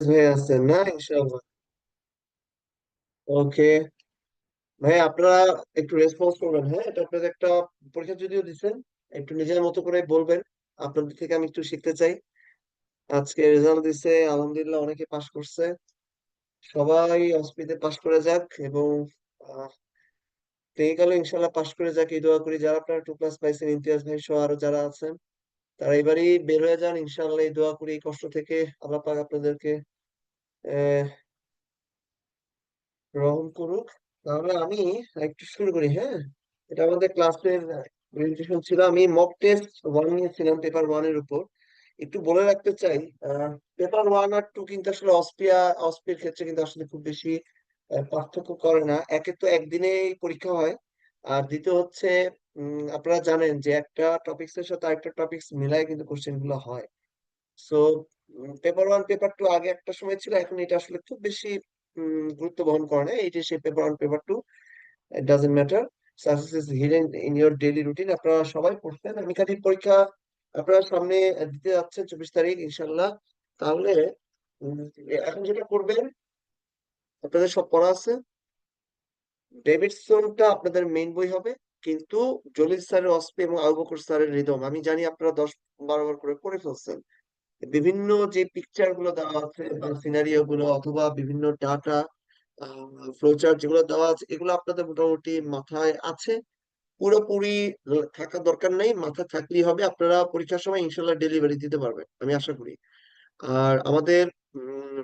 হয়ে আছেন না ইনশাআল্লাহ। ওকে ভাই, আপনারা একটু রেসপন্স করবেন। হ্যাঁ, এটা আপনাদের একটা পরীক্ষা যদিও দিচ্ছেন, একটু নিজের মতো করে বলবেন। আপনাদের থেকে আমি একটু শিখতে চাই। আজকে রেজাল্ট দিছে, আলহামদুলিল্লাহ অনেকে পাশ করছে। সবাই অস্পিতে পাশ করে যাক এবং টেকনিক্যালে ইনশাল্লাহ পাশ করে যাক এই দোয়া করি। যারা আপনারা 2 ক্লাস পাইছেন, ইমতিয়াজ ভাই সহ আরো যারা আছেন, তারা এবারই বের হয়ে যান ইনশাল্লাহ। এই দোয়া করি, এই কষ্ট থেকে আল্লাহ পাক আপনাদেরকে আহ রহম করুক। তাহলে আমি একটু শুরু করি। হ্যাঁ, এটা আমাদের ক্লাসের প্রেজেন্টেশন ছিল। আমি মক টেস্ট 1 নিয়েছিলাম, পেপার 1 এর উপর। একটু বলে রাখতে চাই, পেপার 1 আর 2 কিন্তু আসলে অস্পির ক্ষেত্রে কিন্তু আসলে খুব বেশি পার্থক্য করে না। একে তো একদিনেই পরীক্ষা হয়, আর দ্বিতীয় হচ্ছে আপনারা জানেন যে একটা টপিক্স এর সাথে আরেকটা টপিক্স মিলাই কিন্তু কোশ্চেন গুলো হয়। সো পেপার 1 পেপার 2 আগে একটা সময় ছিল, এখন এটা আসলে খুব বেশি গুরুত্ব বহন করে না। এই যে সে paper 1 paper 2, it doesn't matter. Success is hidden in your daily routine. আপনারা সবাই পড়ছেন, আমি খালি পরীক্ষা আপনারা সামনে দিতে যাচ্ছেন 24 তারিখ ইনশাল্লাহ। তাহলে উম, এখন যেটা করবেন, আপনাদের সব পড়া আছে। ডেভিডসনটা আপনাদের মেইন বই হবে, কিন্তু জলিল স্যারের অস্পি এবং আবু বকর স্যারের রিদম আমি জানি আপনারা 10-12 বার করে পড়ে ফেলছেন। বিভিন্ন যে পিকচার গুলো দেওয়া আছে বা সিনারিও গুলো অথবা বিভিন্ন ডাটা ফ্লোচার্ট যেগুলো দেওয়া আছে, এগুলো আপনাদের মোটামুটি মাথায় আছে। পুরোপুরি থাকার দরকার নেই, মাথায় থাকলেই হবে। আপনারা পরীক্ষার সময় ইনশাল্লাহ ডেলিভারি দিতে পারবেন আমি আশা করি। আর আমাদের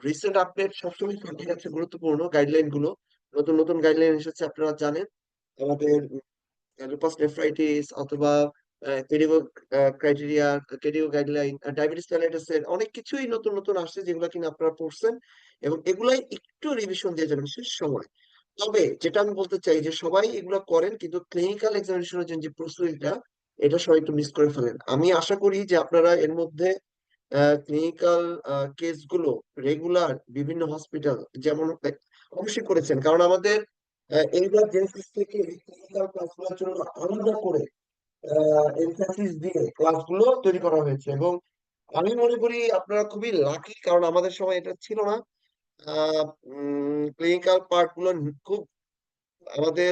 রিসেন্ট আপডেট সবসময় সঠিক আছে, গুরুত্বপূর্ণ গাইডলাইন গুলো, নতুন নতুন গাইডলাইন এসেছে আপনারা জানেন। আমাদের লুপাস নেফ্রাইটিস অথবা পেডিগো ক্রাইটেরিয়া, পেডিগো গাইডলাইন, ডায়াবেটিস মেলাইটাসের অনেক কিছুই নতুন নতুন আসছে, যেগুলো কিনা আপনারা পড়ছেন এবং এগুলাই একটু রিভিশন দিয়ে যাবেন শেষ সময়। তবে যেটা আমি বলতে চাই যে সবাই এগুলো করেন, কিন্তু ক্লিনিক্যাল এক্সামিনেশনের জন্য যে প্রস্তুতিটা, এটা সবাই একটু মিস করে ফেলেন। আমি আশা করি যে আপনারা এর মধ্যে ক্লিনিক্যাল কেসগুলো রেগুলার বিভিন্ন হসপিটাল যেমন অবশ্যই করেছেন, কারণ আমাদের এইবার জেনেসিস থেকে ক্লিনিক্যাল ক্লাসগুলোর জন্য আলাদা করে এমফাসিস দিয়ে ক্লাসগুলো তৈরি করা হয়েছে। এবং আমি মনে করি আপনারা খুবই লাকি, কারণ আমাদের সময় এটা ছিল না। ক্লিনিক্যাল পার্ট গুলো খুব আমাদের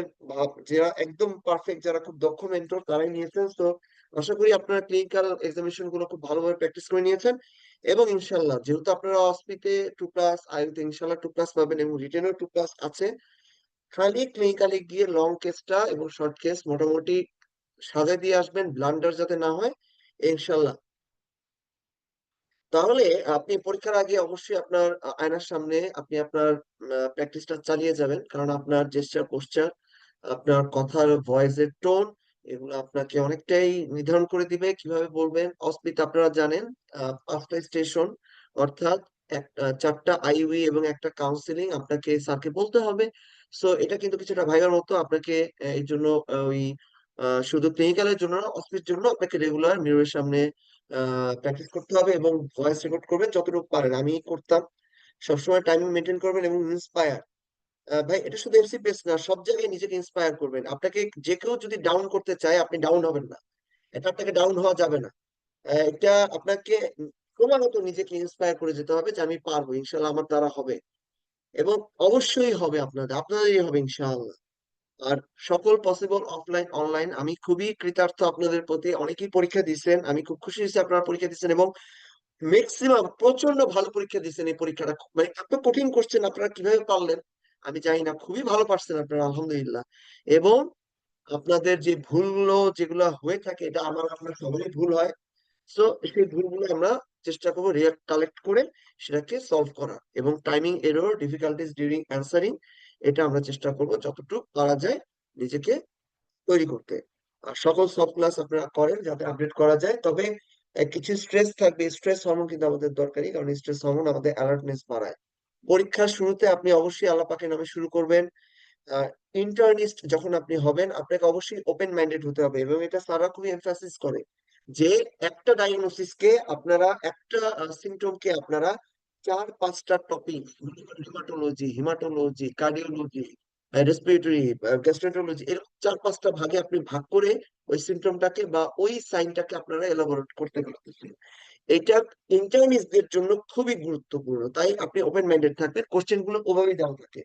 যারা একদম পারফেক্ট, যারা খুব দক্ষ মেন্টর, তারাই নিয়েছেন। তো আশা করি আপনারা ক্লিনিক্যাল এক্সামিনেশন গুলো খুব ভালোভাবে প্র্যাকটিস করে নিয়েছেন। এবং ইনশাল্লাহ যেহেতু আপনারা অসপিতে 2 ক্লাস, আইউতে ইনশাল্লাহ 2 ক্লাস পাবেন এবং রিটেনও 2 ক্লাস আছে, খালি ক্লিনিক্যালে গিয়ে লং কেসটা এবং শর্ট কেস মোটামুটি সাজায় দিয়ে আসবেন, ব্লান্ডার যাতে না হয় ইনশাল্লাহ। তাহলে আপনি পরীক্ষার আগে অবশ্যই আপনার আয়নার সামনে আপনি আপনার প্র্যাকটিসটা চালিয়ে যাবেন, কারণ আপনার জেস্টার পোস্চার, আপনার কথার ভয়েসের টোন, এগুলো আপনাকে অনেকটাই নির্ধারণ করে দিবে কিভাবে বলবেন। অস্মিতা আপনারা জানেন 5টা স্টেশন, অর্থাৎ একটা 4টা আইইউই এবং একটা কাউন্সিলিং আপনাকে স্যারকে বলতে হবে। সো এটা কিন্তু কিছুটা ভাইবার মতো আপনাকে এই জন্য ওই শুধু ক্লিনিক্যালের জন্য না, অস্পির জন্য আপনাকে রেগুলার মিররের সামনে প্র্যাকটিস করতে হবে এবং ভয়েস রেকর্ড করবেন যতটুকু পারেন। আমি করতাম। সবসময় টাইমিং মেনটেন করবেন এবং ইন্সপায়ার, ভাই এটা শুধু এফসি পেস না, সব জায়গায় নিজেকে ইন্সপায়ার করবেন। আপনাকে যে কেউ যদি ডাউন করতে চায়, আপনি ডাউন হবেন না। এটা আপনাকে ডাউন হওয়া যাবে না। এটা আপনাকে ক্রমাগত নিজেকে ইন্সপায়ার করে যেতে হবে যে আমি পারবো, ইনশাল্লাহ আমার দ্বারা হবে। এবং অবশ্যই হবে, আপনাদেরই হবে ইনশাআল্লাহ। আর সকল পসিবল অফলাইন অনলাইন, আমি খুবই কৃতার্থ আপনাদের প্রতি। অনেকেই পরীক্ষা দিচ্ছেন, আমি খুব খুশি হয়েছি আপনারা পরীক্ষা দিচ্ছেন এবং ম্যাক্সিমাম প্রচন্ড ভালো পরীক্ষা দিচ্ছেন। এই পরীক্ষাটা মানে এত কঠিন করছেন, আপনারা কিভাবে পারলেন আমি জানি না, খুবই ভালো পারছেন আপনারা আলহামদুলিল্লাহ। এবং আপনাদের যে ভুলগুলো যেগুলো হয়ে থাকে, এটা আমার আপনার সবারই ভুল হয়। সো সেই ভুলগুলো আমরা চেষ্টা করবো কালেক্ট করে সেটাকে সলভ করা, এবং timing error, difficulties during answering, এটা আমরা চেষ্টা করব যতটুকু পারা যায় নিজেকে তৈরি করতে। আর সকল সব ক্লাস আপনারা করেন যাতে আপডেট করা যায়। তবে কিছু স্ট্রেস থাকবে, স্ট্রেস হরমোন কিন্তু আমাদের দরকারি, কারণ স্ট্রেস হরমোন আমাদের অ্যালার্টনেস বাড়ায়। পরীক্ষার শুরুতে আপনি অবশ্যই আল্লাহ পাকের নামে শুরু করবেন। ইন্টার্নিস্ট যখন আপনি হবেন, আপনাকে অবশ্যই ওপেন মাইন্ডেড হতে হবে, এবং এটা স্যাররা খুবই এমফাসিস করে যে একটা ডায়াগনোসিসকে আপনারা, একটা সিমটমকে আপনারা 4-5টা টপিক, হিমাটোলজি, কার্ডিওলজি, রেসপিরেটরি, গ্যাস্ট্রোন্টারোলজি, এরকম 4-5টা ভাগে আপনি ভাগ করে ওই সিমটমটাকে বা ওই সাইনটাকে আপনারা এলাবোরেট করতে পারতেছেন। এটা ইন্টার্নিসদের জন্য খুবই গুরুত্বপূর্ণ, তাই আপনি ওপেন মাইন্ডেড থাকবেন। কোশ্চেন গুলো ওভাবেই দেওয়া থাকে।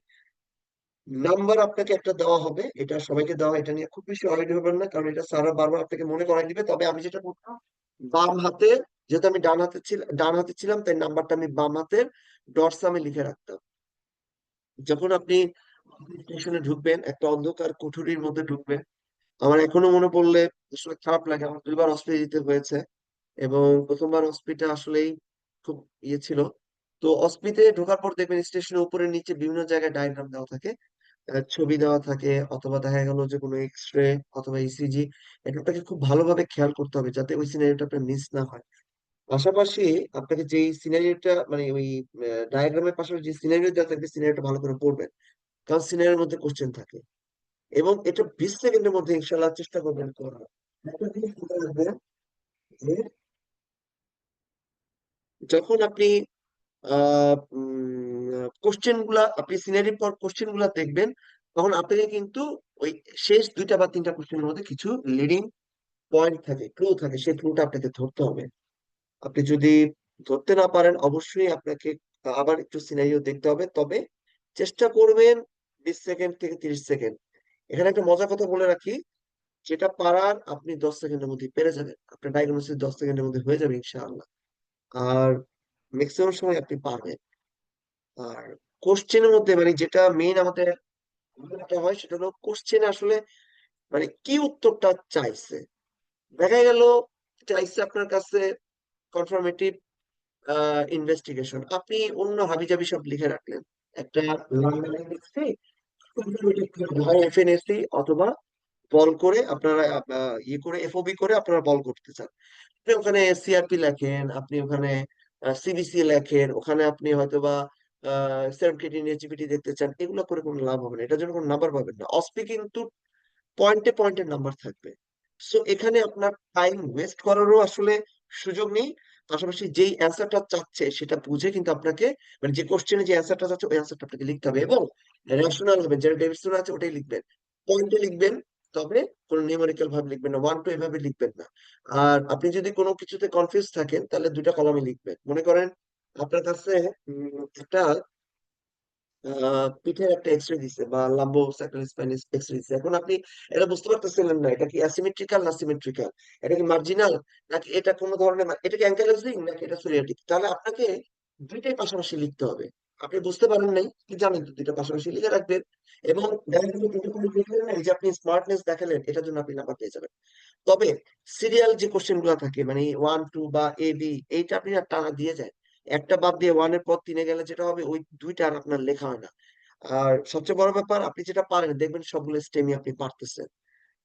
নাম্বার আপনাকে একটা দেওয়া হবে, এটা সবাইকে দেওয়া হয়, এটা নিয়ে খুব বেশি ওয়ারিড হবেন না, কারণ এটা স্যাররা বারবার আপনাকে মনে করাই দিবে। তবে আমি যেটা করতাম, বাম হাতে, যেহেতু আমি ডান হাতে ছিলাম, তাই নাম্বারটা আমি বাম হাতের ডটসামে লিখে রাখতাম। যখন আপনি স্টেশনে ঢুকবেন, একটা অন্ধকার কুঠুরির মধ্যে ঢুকবেন, আমার এখনো মনে পড়লে আসলে খারাপ লাগে। আমার দুইবার হসপিটাল দিতে হয়েছে, এবং প্রথমবার হসপিটা আসলেই খুব ইয়ে ছিল। তো অসপিতে ঢোকার পর দেখবেন স্টেশনের উপরে নিচে বিভিন্ন জায়গায় ডায়াগ্রাম দেওয়া থাকে, ছবি দেওয়া থাকে, অথবা দেখা গেল যে কোনো এক্স রে অথবা ইসিজি। এটা আপনাকে খুব ভালোভাবে খেয়াল করতে হবে যাতে ওই সিনারিওটা আপনার মিস না হয়। পাশাপাশি আপনাকে যেই সিনারিওটা মানে ওই ডায়াগ্রামের পাশাপাশি যে সিনারিও দেওয়া থাকবে, সিনারিওটা ভালো করে পড়বেন, কারণ সিনারিওর মধ্যে কোশ্চেন থাকে। এবং এটা 20 সেকেন্ডের মধ্যে ইনশাল্লাহ চেষ্টা করবেন করার। একটা জিনিস মনে রাখবেন যে যখন আপনি কোশ্চেন গুলা, আপনি সিনারির পর কোশ্চেন গুলা দেখবেন, তখন আপনাকে কিন্তু ওই শেষ দুইটা বা তিনটা কোশ্চেনের মধ্যে কিছু লিডিং পয়েন্ট থাকে, ক্লু থাকে, সেই ক্লুটা আপনাকে ধরতে হবে। আপনি যদি ধরতে না পারেন, অবশ্যই আপনাকে আবার একটু সিনারিও দেখতে হবে। তবে চেষ্টা করবেন 20 সেকেন্ড থেকে 30 সেকেন্ড। এখানে একটা মজার কথা বলে রাখি, যেটা পারার আপনি 10 সেকেন্ডের মধ্যে পেরে যাবেন, আপনার ডায়াগনোসিস 10 সেকেন্ডের মধ্যে হয়ে যাবে ইনশাআল্লাহ। আর ম্যাক্সিমাম সময় আপনি পারবেন। আর কোশ্চেনের মধ্যে মানে যেটা মেইন আমাদের যেটা হয়, সেটা হলো কোশ্চেন আসলে মানে কি উত্তরটা চাইছে। দেখা গেল চাইছে আপনার কাছে কনফার্মেটিভ ইনভেস্টিগেশন, আপনি অন্য হাবিজাবি সব লিখে রাখলেন, একটা লন্ডন এফএনএসসি অথবা বল করে আপনারা ইয়ে করে এফওবি করে আপনারা বল করতে চান। আপনি ওখানে সিআরপি লেখেন, আপনি ওখানে সিবিসি লেখেন, ওখানে আপনি হয়তোবা সেরম ক্রিয়েটিনিন জিপিটি দেখতে চান, এগুলো করে কোনো লাভ হবে না, এটার জন্য কোনো নাম্বার পাবেন না। অসপি কিন্তু পয়েন্টে পয়েন্টে নাম্বার থাকবে। সো এখানে আপনার টাইম ওয়েস্ট করারও আসলে সুযোগ নেই। পাশাপাশি যেই অ্যান্সারটা চাচ্ছে সেটা বুঝে কিন্তু আপনাকে, মানে যে কোশ্চেনে যে অ্যান্সারটা চাচ্ছে ওই অ্যান্সারটা আপনাকে লিখতে হবে, এবং রেশনাল হবে, যেটা ডেভিডসন আছে ওটাই লিখবেন, পয়েন্টে লিখবেন। তবে কোনো নিউমেরিক্যাল ভাবে লিখবেন না, 1 2 এভাবে লিখবেন না। আর আপনি যদি কোনো কিছুতে কনফিউজ থাকেন, তাহলে দুইটা কলামে লিখবেন। মনে করেন আপনার কাছে একটা পিঠের একটা এক্সরে দিছে বা লাম্বো স্যাক্রাল এক্সরে দিছে, এখন আপনি এটা বুঝতে পারতেছিলেন না এটা কি অ্যাসিমেট্রিক্যাল না সিমেট্রিক্যাল, এটা কি মার্জিনাল নাকি এটা কোনো ধরনের এটা কি অ্যাঙ্কেলোজিং নাকি এটা সোরিয়াটিক, তাহলে আপনাকে দুইটাই পাশাপাশি লিখতে হবে। আপনি বুঝতে পারেন নাই কি জানেন তো, দুইটা পাশাপাশি লিখে রাখবেন। এবং দেখা গেলো দুটো করে লিখলেন না, এই যে আপনি স্মার্টনেস দেখালেন, এটার জন্য আপনি নাম্বার পেয়ে যাবেন। তবে সিরিয়াল যে কোশ্চেন গুলো থাকে মানে 1 2 বা এ বি, এইটা আপনি না টানা দিয়ে যায়, একটা বাদ দিয়ে ওয়ানের পর তিনে গেলে যেটা হবে, ওই দুইটা আর আপনার লেখা হয় না। আর সবচেয়ে বড় ব্যাপার, আপনি যেটা পারেন দেখবেন সবগুলো স্টেমই আপনি পারতেছেন।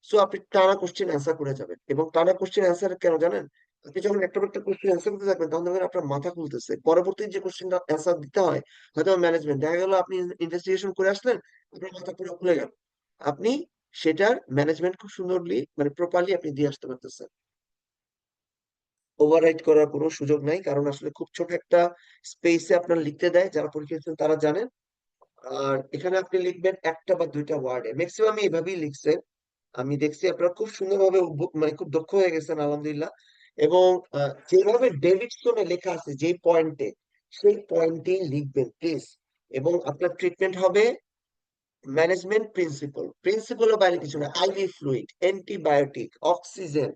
সো আপনি টানা কোশ্চেন অ্যান্সার করে যাবেন। এবং টানা কোশ্চেন অ্যান্সার কেন জানেন, আপনি যখন একটা একটা কোশ্চেন অ্যান্সার করতে থাকবেন, তখন দেখবেন আপনার মাথা খুলতেছে, পরবর্তী যে কোশ্চেনটা অ্যান্সার দিতে হয়, হয়তো ম্যানেজমেন্ট দেখা গেল আপনি ইনভেস্টিগেশন করে আসলেন, আপনার মাথা পুরো খুলে গেল, আপনি সেটার ম্যানেজমেন্ট খুব সুন্দরলি মানে প্রপারলি আপনি দিয়ে আসতে পারতেছেন। ওভাররাইট করার কোনো সুযোগ নাই, কারণ আসলে খুব ছোট একটা স্পেসে আপনার লিখতে দেয়, যারা পরীক্ষা দিচ্ছেন তারা জানেন। আর এখানে আপনি লিখবেন একটা বা দুইটা ওয়ার্ডে, ম্যাক্সিমাম এভাবেই লিখছে। আমি দেখছি আপনারা খুব সুন্দরভাবে মানে খুব দক্ষ হয়ে গেছেন আলহামদুলিল্লাহ। এবং যেভাবে ডেভিডসনে লেখা আছে যে পয়েন্টে, সেই পয়েন্টেই লিখবেন প্লিজ। এবং আপনার ট্রিটমেন্ট হবে ম্যানেজমেন্ট প্রিন্সিপাল, প্রিন্সিপালের বাইরে কিছু না, আইভি ফ্লুইড, অ্যান্টিবায়োটিক, অক্সিজেন,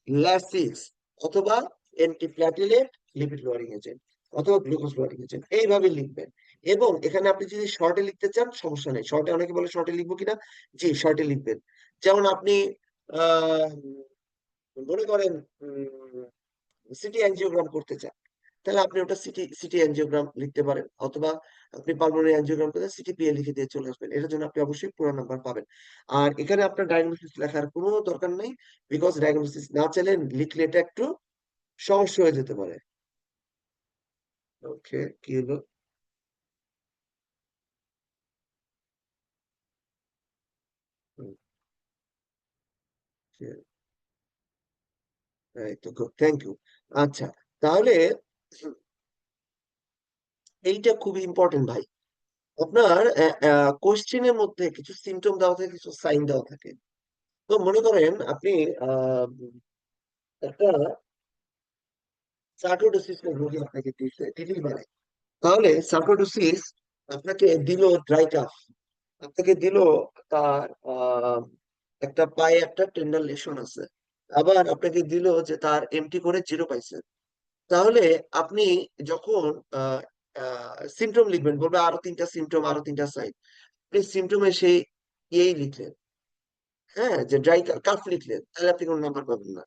ল্যাসিস, অথবা অ্যান্টিপ্লাটিলেট, লিপিড লোয়ারিং এজেন্ট, অথবা গ্লুকোজ লোয়ারিং এজেন্ট, এইভাবে লিখবেন। এবং এখানে আপনি যদি শর্টে লিখতে চান সমস্যা নেই, শর্টে অনেকে বলে শর্টে লিখবো কিনা, জি শর্টে লিখবেন। যেমন আপনি আহ মনে করেন সিটি অ্যাঞ্জিওগ্রাম করতে চান, তাহলে আপনি ওটা সিটি সিটি অ্যাঞ্জিওগ্রাম লিখতে পারেন, অথবা আপনি পালমোনারি অ্যাঞ্জিওগ্রাম করতে সিটি পিএ লিখে দিয়ে চলে আসবেন, এটার জন্য আপনি অবশ্যই পুরো নাম্বার পাবেন। আর এখানে আপনার ডায়াগনোসিস লেখার কোনো দরকার নেই, বিকজ ডায়াগনোসিস না চাইলে লিখলে এটা একটু সমস্যা হয়ে যেতে পারে। ওকে, কি হলো? হুম, এই তো থ্যাংক ইউ। আচ্ছা, তাহলে এইটা খুবই ইম্পর্টেন্ট ভাই। আপনার কোশ্চেনের মধ্যে কিছু সিমটম দেওয়া থাকে, কিছু সাইন দেওয়া থাকে। তো মনে করেন আপনি আহ একটা সার্কোডোসিস রোগী আপনাকে দিচ্ছে ডেলিভারি, তাহলে সার্কোডোসিস আপনাকে দিল ড্রাই কাফ, আপনাকে দিল তার একটা পায়ে একটা টেন্ডার লেশন আছে, আবার আপনাকে দিল যে তার এমটি করে জিরো পাইছে। তাহলে আপনি যখন সিমটম লিখবেন, বলবে আরো তিনটা সিমটম, আরো তিনটা সাইন, আপনি সিমটমে সেই ইয়েই লিখলেন, হ্যাঁ, যে ড্রাই কাফ লিখলেন, তাহলে আপনি কোনো নাম্বার পাবেন না।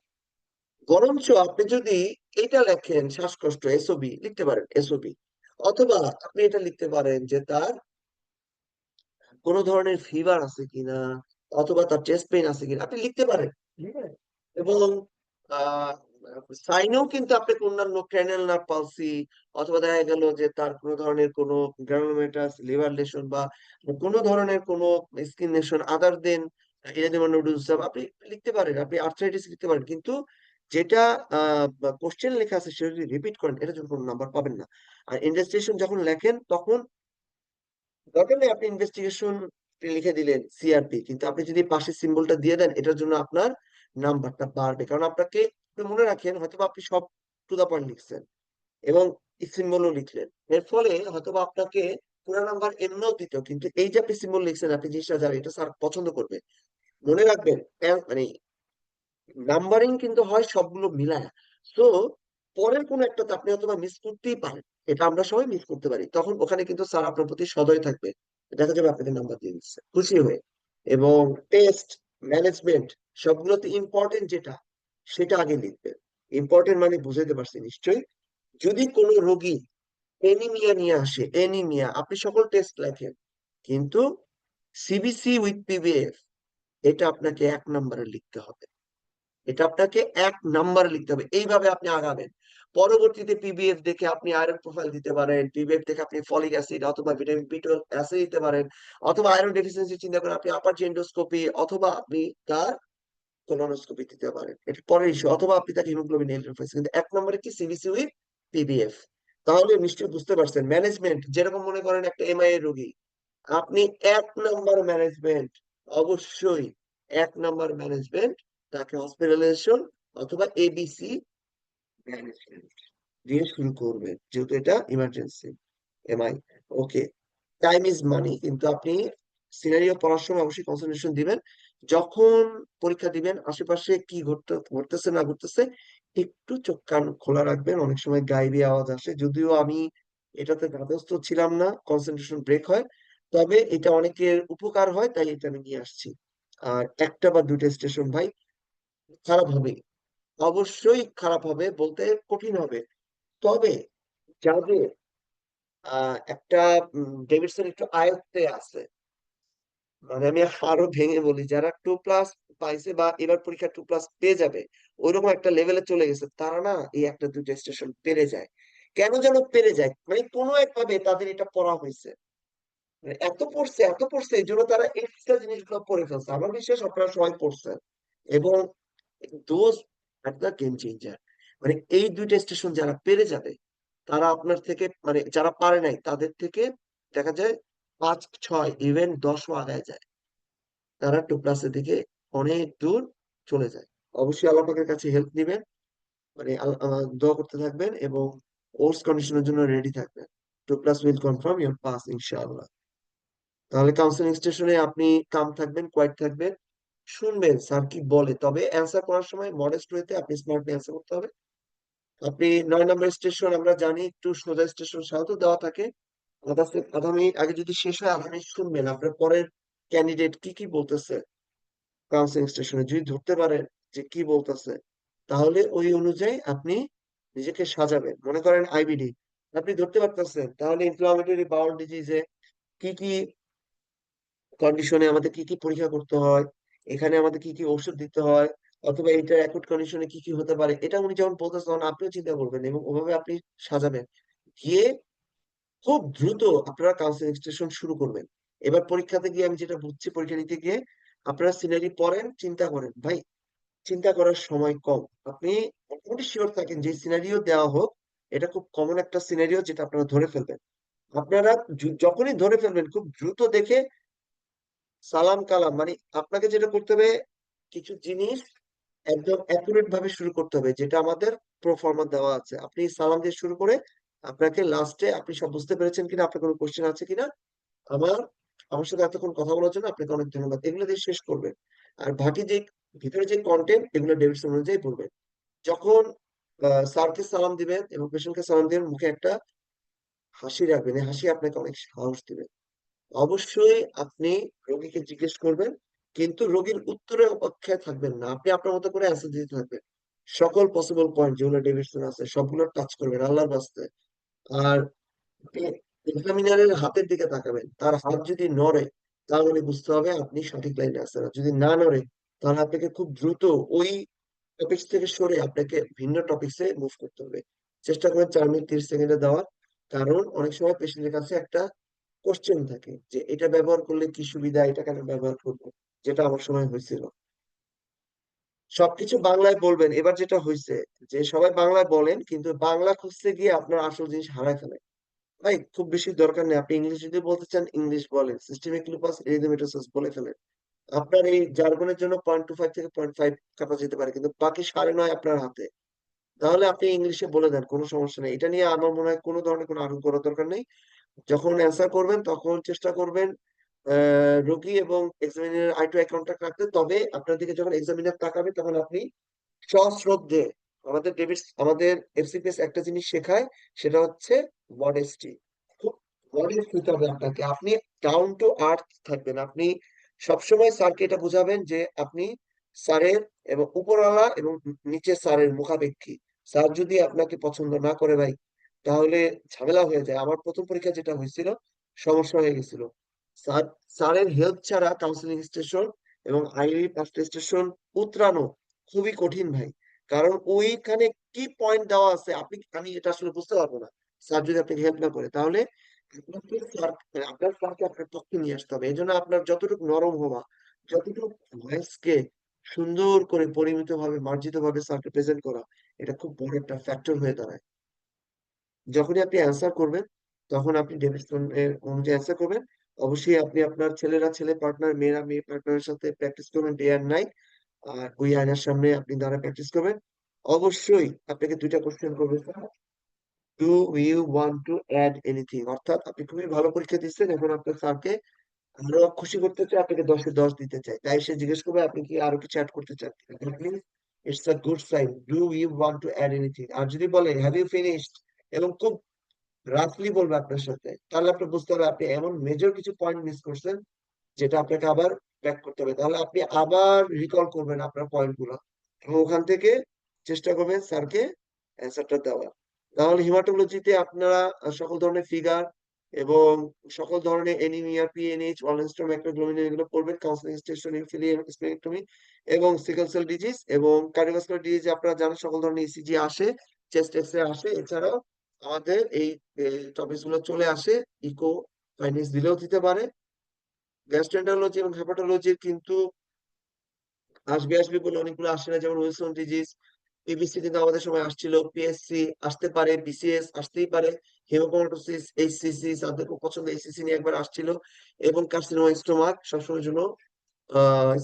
বরঞ্চ আপনি যদি এটা লেখেন শ্বাসকষ্ট, এসওবি লিখতে পারেন, এসওবি, অথবা আপনি এটা লিখতে পারেন যে তার কোনো ধরনের ফিভার আছে কিনা, অথবা তার চেস্ট পেইন আছে কিনা, আপনি লিখতে পারেন। হ্যাঁ। এবং সাইনেও কিন্তু আপনি অন্যান্য ক্র্যানিয়াল নার্ভ পালসি, অথবা দেখা গেল যে তার কোনো ধরনের কোনো গ্রানুলোমাটাস লিভার লেশন, বা কোনো ধরনের কোনো স্কিন লেশন আদার দেন এরিথেমা নোডুলস আপনি লিখতে পারেন, আপনি আর্থ্রাইটিস লিখতে পারেন, কিন্তু যেটা কোশ্চেন লেখা আছে সেটা যদি রিপিট করেন, এটা জন্য কোনো নাম্বার পাবেন না। আর ইনভেস্টিগেশন যখন লেখেন তখন দরকার নেই আপনি ইনভেস্টিগেশন লিখে দিলেন সিআরপি, কিন্তু আপনি যদি পাশে সিম্বলটা দিয়ে দেন, এটার জন্য আপনার নাম্বারটা বাড়বে, কারণ আপনাকে, আপনি মনে রাখেন হয়তো আপনি সব টু দা পয়েন্ট লিখছেন এবং সিম্বলও লিখলেন, এর ফলে হয়তো আপনাকে পুরো নাম্বার এমনিও দিত, কিন্তু এই যে আপনি সিম্বল লিখছেন, আপনি জিনিসটা জানেন, এটা স্যার পছন্দ করবে। মনে রাখবেন, মানে নাম্বারিং কিন্তু হয় সবগুলো মিলায়। তো পরের কোন একটাতে আপনি অথবা মিস করতেই পারেন, এটা আমরা সবাই মিস করতে পারি, তখন ওখানে কিন্তু স্যার আপনার প্রতি সদয় থাকবে, দেখা যাবে আপনাকে নাম্বার দিয়ে দিচ্ছে খুশি হয়ে। এবং টেস্ট, ম্যানেজমেন্ট, সবগুলোতে ইম্পর্টেন্ট যেটা, সেটা আগে লিখবেন। ইম্পর্টেন্ট মানে বুঝাইতে পারছি নিশ্চয়ই। যদি কোনো রোগী এনিমিয়া নিয়ে আসে, এনিমিয়া, আপনি সকল টেস্ট লেখেন, কিন্তু সিবিসি উইথ পিভিএফ, এটা আপনাকে 1 নম্বরে লিখতে হবে, এটা আপনাকে 1 নম্বরে লিখতে হবে, এইভাবে আপনি আগাবেন। পরবর্তীতে পিবিএফ দেখে আপনি আয়রন প্রোফাইল দিতে পারেন, পিবিএফ দেখে আপনি ফলিক অ্যাসিড অথবা ভিটামিন বি12 অ্যাসিড দিতে পারেন, অথবা আয়রন ডেফিসিয়েন্সি চিন্তা করে আপনি আপার এন্ডোস্কোপি, অথবা আপনি তার কোলোনোস্কোপি দিতে পারেন, এটা পরের ইস্যু, অথবা আপনি তাকে হিমোগ্লোবিন এলিফেন্স, কিন্তু 1 নম্বরে কি সিবিসি উইথ পিবিএফ। তাহলে নিশ্চয়ই বুঝতে পারছেন ম্যানেজমেন্ট, যেরকম মনে করেন একটা এমআই এর রোগী, আপনি 1 নম্বর ম্যানেজমেন্ট, অবশ্যই 1 নম্বর ম্যানেজমেন্ট, তাকে হসপিটালাইজেশন অথবা এবিসি ম্যানেজমেন্ট দিয়ে শুরু করবেন, যেহেতু এটা emergency MI. Okay, time is money, কিন্তু আপনি সিনারিও পড়ার সময় অবশ্যই কনসেন্ট্রেশন দিবেন। যখন পরীক্ষা দিবেন, আশেপাশে কি ঘটতেছে না ঘটতেছে একটু চোখ কান খোলা রাখবেন, অনেক সময় গাইবি আওয়াজ আসে, যদিও আমি এটাতে ধাতস্থ ছিলাম না, কনসেন্ট্রেশন ব্রেক হয়, তবে এটা অনেকের উপকার হয়, তাই এটা আমি নিয়ে আসছি। আর একটা বা দুইটা স্টেশন ভাই খারাপ হবে, অবশ্যই খারাপ হবে, বলতে কঠিন হবে, তবে যাদের একটা ডেভিডসন একটু আয়ত্তে আছে, মানে আমি আরো ভেঙে বলি, যারা 2+ পাইছে বা এবার পরীক্ষা 2+ পেয়ে যাবে, ওইরকম একটা লেভেলে চলে গেছে, তারা না এই একটা দুইটা স্টেশন পেরে যায়। কেন যেন পেরে যায়, মানে কোনো এক ভাবে তাদের এটা পড়া হয়েছে, মানে এত পড়ছে এই জন্য তারা এক্সট্রা জিনিসগুলো পড়ে ফেলছে, আমার বিশ্বাস আপনারা সবাই পড়ছেন। এবং দোজ একটা গেম চেঞ্জার, মানে এই দুইটা স্টেশন যারা পেরে যাবে, তারা আপনার থেকে, মানে যারা পারে নাই তাদের থেকে দেখা যায় 5, 6, ইভেন 10ও আগায় যায়, তারা 2+এর দিকে অনেক দূর চলে যায়। অবশ্যই আল্লাহ পাকের কাছে হেল্প নিবেন, মানে দোয়া করতে থাকবেন, এবং কোর্স কন্ডিশনের জন্য রেডি থাকবেন। 2+ উইল কনফার্ম ইউর পাস ইনশাআল্লাহ। তাহলে কাউন্সিলিং স্টেশনে আপনি কাম থাকবেন, কোয়াইট থাকবেন, শুনবেন স্যার কি বলে, তবে অ্যান্সার করার সময় মডেস্ট হইতে আপনি স্মার্টলি অ্যান্সার করতে হবে। আপনি 9 নম্বর স্টেশন আমরা জানি একটু সোজা স্টেশন সাথে দেওয়া থাকে, আধা মিনিট আগে যদি শেষ হয়, আধা মিনিট শুনবেন আপনার পরের ক্যান্ডিডেট কি কি বলতেছে, কাউন্সিলিং স্টেশনে যদি ধরতে পারেন যে কি বলতেছে, তাহলে ওই অনুযায়ী আপনি নিজেকে সাজাবেন। মনে করেন আইবিডি আপনি ধরতে পারতেছেন, তাহলে ইনফ্লামেটরি বাউল ডিজিজে কি কি কন্ডিশনে আমাদের কি কি পরীক্ষা করতে হয়, এখানে আমাদের কি কি ওষুধ দিতে হয়, অথবা এটা অ্যাকুট কন্ডিশনে কি কি হতে পারে, এটা উনি যখন বলতেছেন তখন আপনিও চিন্তা করবেন এবং ওভাবে আপনি সাজাবেন, গিয়ে খুব দ্রুত আপনারা কাউন্সিলিং স্টেশন শুরু করবেন। এবার পরীক্ষাতে গিয়ে আমি যেটা বুঝছি, পরীক্ষা নিতে গিয়ে আপনারা সিনারি পড়েন, চিন্তা করেন ভাই, চিন্তা করার সময় কম, আপনি মোটামুটি শিওর থাকেন যে সিনারিও দেওয়া হোক, এটা খুব কমন একটা সিনারিও যেটা আপনারা ধরে ফেলবেন। আপনারা যখনই ধরে ফেলবেন, খুব দ্রুত দেখে সালাম কালাম, মানে আপনাকে যেটা করতে হবে, কিছু জিনিস একদম অ্যাকুরেট ভাবে শুরু করতে হবে, যেটা আমাদের প্রোফর্মা দেওয়া আছে। আপনি সালাম দিয়ে শুরু করে আপনাকে লাস্টে আপনি সব বুঝতে পেরেছেন কিনা, আপনার কোনো কোশ্চেন আছে কিনা, আমার আমার সাথে এতক্ষণ কথা বলার জন্য আপনাকে অনেক ধন্যবাদ, এগুলো দিয়ে শেষ করবেন। আর বাকি যে ভিতরে যে কন্টেন্ট, এগুলো ডেভিডসন অনুযায়ী পড়বেন। যখন স্যারকে সালাম দিবেন এবং পেশেন্টকে সালাম দিবেন, মুখে একটা হাসি রাখবেন, এই হাসি আপনাকে অনেক সাহস দিবে। অবশ্যই আপনি রোগীকে জিজ্ঞেস করবেন, কিন্তু রোগীর উত্তরের অপেক্ষায় থাকবেন না, আপনি আপনার মতো করে অ্যান্সার দিতে থাকবেন। সকল পসিবল পয়েন্ট যেগুলো ডেভিডসন আছে সবগুলো টাচ করবেন আল্লাহর বাস্তে। আর এক্সামিনারের হাতের দিকে তাকাবেন, তার হাত যদি নড়ে তাহলে বুঝতে হবে আপনি সঠিক লাইনে আছেন, আর যদি না নড়ে তাহলে আপনাকে খুব দ্রুত ওই টপিকস থেকে সরে আপনাকে ভিন্ন টপিকসে মুভ করতে হবে। চেষ্টা করেন 4 মিনিট 30 সেকেন্ডে দেওয়ার, কারণ অনেক সময় পেশেন্টের কাছে একটা কোশ্চেন থাকে যে এটা ব্যবহার করলে কি সুবিধা, এটা কেন ব্যবহার করবো, যেটা আমার সময় হয়েছিল। সবকিছু বাংলায় বলবেন। এবার যেটা হয়েছে যে সবাই বাংলায় বলেন, কিন্তু বাংলা খুঁজতে গিয়ে আপনার আসল জিনিস হারায় ফেলে। ভাই খুব বেশি দরকার নেই, আপনি ইংলিশ যদি বলতে চান ইংলিশ বলেন, সিস্টেমিক লুপাস এরিথমেটোসাস বলে ফেলেন। আপনার এই জার্গনের জন্য 0.25 থেকে 0.5 কাটা যেতে পারে, কিন্তু বাকি 9.5 আপনার হাতে। তাহলে আপনি ইংলিশে বলে দেন, কোনো সমস্যা নেই। এটা নিয়ে আমার মনে হয় কোনো ধরনের কোনো আরোপ করার দরকার নেই। যখন অ্যান্সার করবেন তখন চেষ্টা করবেন রোগী এবং examiner eye to eye contact রাখতে। তবে আপনার দিকে যখন এক্সামিনার তাকাবে তখন আপনি সশ্রদ্ধে, আমাদের এফসিপিএস একটা জিনিস শেখায়, সেটা হচ্ছে মডেস্টি। খুব মডেস্ট হতে হবে আপনাকে, আপনি ডাউন টু আর্থ থাকবেন। আপনি সবসময় স্যারকে এটা বুঝাবেন যে আপনি স্যারের এবং উপরওয়ালা এবং নিচে স্যারের মুখাপেক্ষী। স্যার যদি আপনাকে পছন্দ না করে ভাই, তাহলে ঝামেলা হয়ে যায়। আমার প্রথম পরীক্ষা যেটা হয়েছিল, সমস্যা হয়ে গেছিল। স্যার স্যারের হেল্প ছাড়া কাউন্সিলিং স্টেশন এবং আইবি ফার্স্ট স্টেশন উতরানো খুবই কঠিন ভাই। কারণ ওইখানে কি পয়েন্ট দেওয়া আছে আমি এটা আসলে বুঝতে পারবো না, স্যার যদি আপনাকে হেল্প না করে। তাহলে আপনাকে আপনার স্যারকে আপনার পক্ষে নিয়ে আসতে হবে। এই জন্য আপনার যতটুকু নরম হওয়া, যতটুকু ভয়েসকে সুন্দর করে পরিমিত ভাবে মার্জিত ভাবে স্যারকে প্রেজেন্ট করা, এটা খুব বড় একটা ফ্যাক্টর হয়ে দাঁড়ায়। যখনই আপনি অ্যান্সার করবেন তখন আপনি ডেভিডসন এর অনুযায়ী অ্যান্সার করবেন। অবশ্যই আপনি আপনার ছেলেরা ছেলে পার্টনার, মেয়েরা মেয়ে পার্টনারের সাথে প্র্যাকটিস করবেন ডে অ্যান্ড নাইট। আর ওই আয়নার সামনে আপনি দাঁড়া প্র্যাকটিস করবেন। অবশ্যই আপনাকে দুইটা কোশ্চেন করবে, do you want to add anything, অর্থাৎ আপনি খুবই ভালো পরীক্ষা দিচ্ছেন, এখন আপনার স্যারকে আরো খুশি করতে চাই, আপনাকে 10-এ 10 দিতে চাই, তাই সে জিজ্ঞেস করবে আপনি কি আরো কিছু অ্যাড করতে চান। It's a good sign, do you want to add anything. আর যদি বলে হ্যাভ ইউ ফিনিশড এবং খুব রাফলি বলবে আপনার সাথে, তাহলে আপনি বুঝতে হবে আপনি এমন মেজর কিছু পয়েন্ট মিস করছেন, যেটা আপনাকে আবার ব্যাক করতে হবে। তাহলে আপনি আবার রিকল করবেন আপনার পয়েন্ট গুলো এবং ওখান থেকে চেষ্টা করবেন স্যারকে অ্যান্সারটা দেওয়ার। তাহলে হিমাটোলজিতে আপনারা সকল ধরনের ফিগার এবং সকল ধরনের এনিমিয়া, পিএনএইচ, ওয়ালস্টন ম্যাক্রোগ্লোবিন এগুলো পড়বেন, কাউন্সিলিং স্টেশন, স্প্লেনেক্টমি এবং সিকল সেল ডিজিজ এবং কার্ডিওভাস্কুলার ডিজিজ। আপনারা জানেন সকল ধরনের ইসিজি আসে, চেস্ট এক্সরে আসে, এছাড়াও আমাদের এই টপিকস গুলো চলে আসে, ইকো ফাইন্ডিংস দিলেও দিতে পারে। গ্যাস্ট্রেন্টারোলজি এবং হেপাটোলজির কিন্তু আসবে আসবে বলে অনেকগুলো আসে না, যেমন উইলসন ডিজিজ, পিবিসি কিন্তু আমাদের সময় আসছিল, পিএসসি আসতে পারে, বিসিএস আসতেই পারে, হেমোক্রোমাটোসিস, এইচসিসি, যাদের খুব পছন্দ এইচসিসি নিয়ে একবার আসছিল, এবং কার্সিনোমা স্টোমাক সবসময়ের জন্য,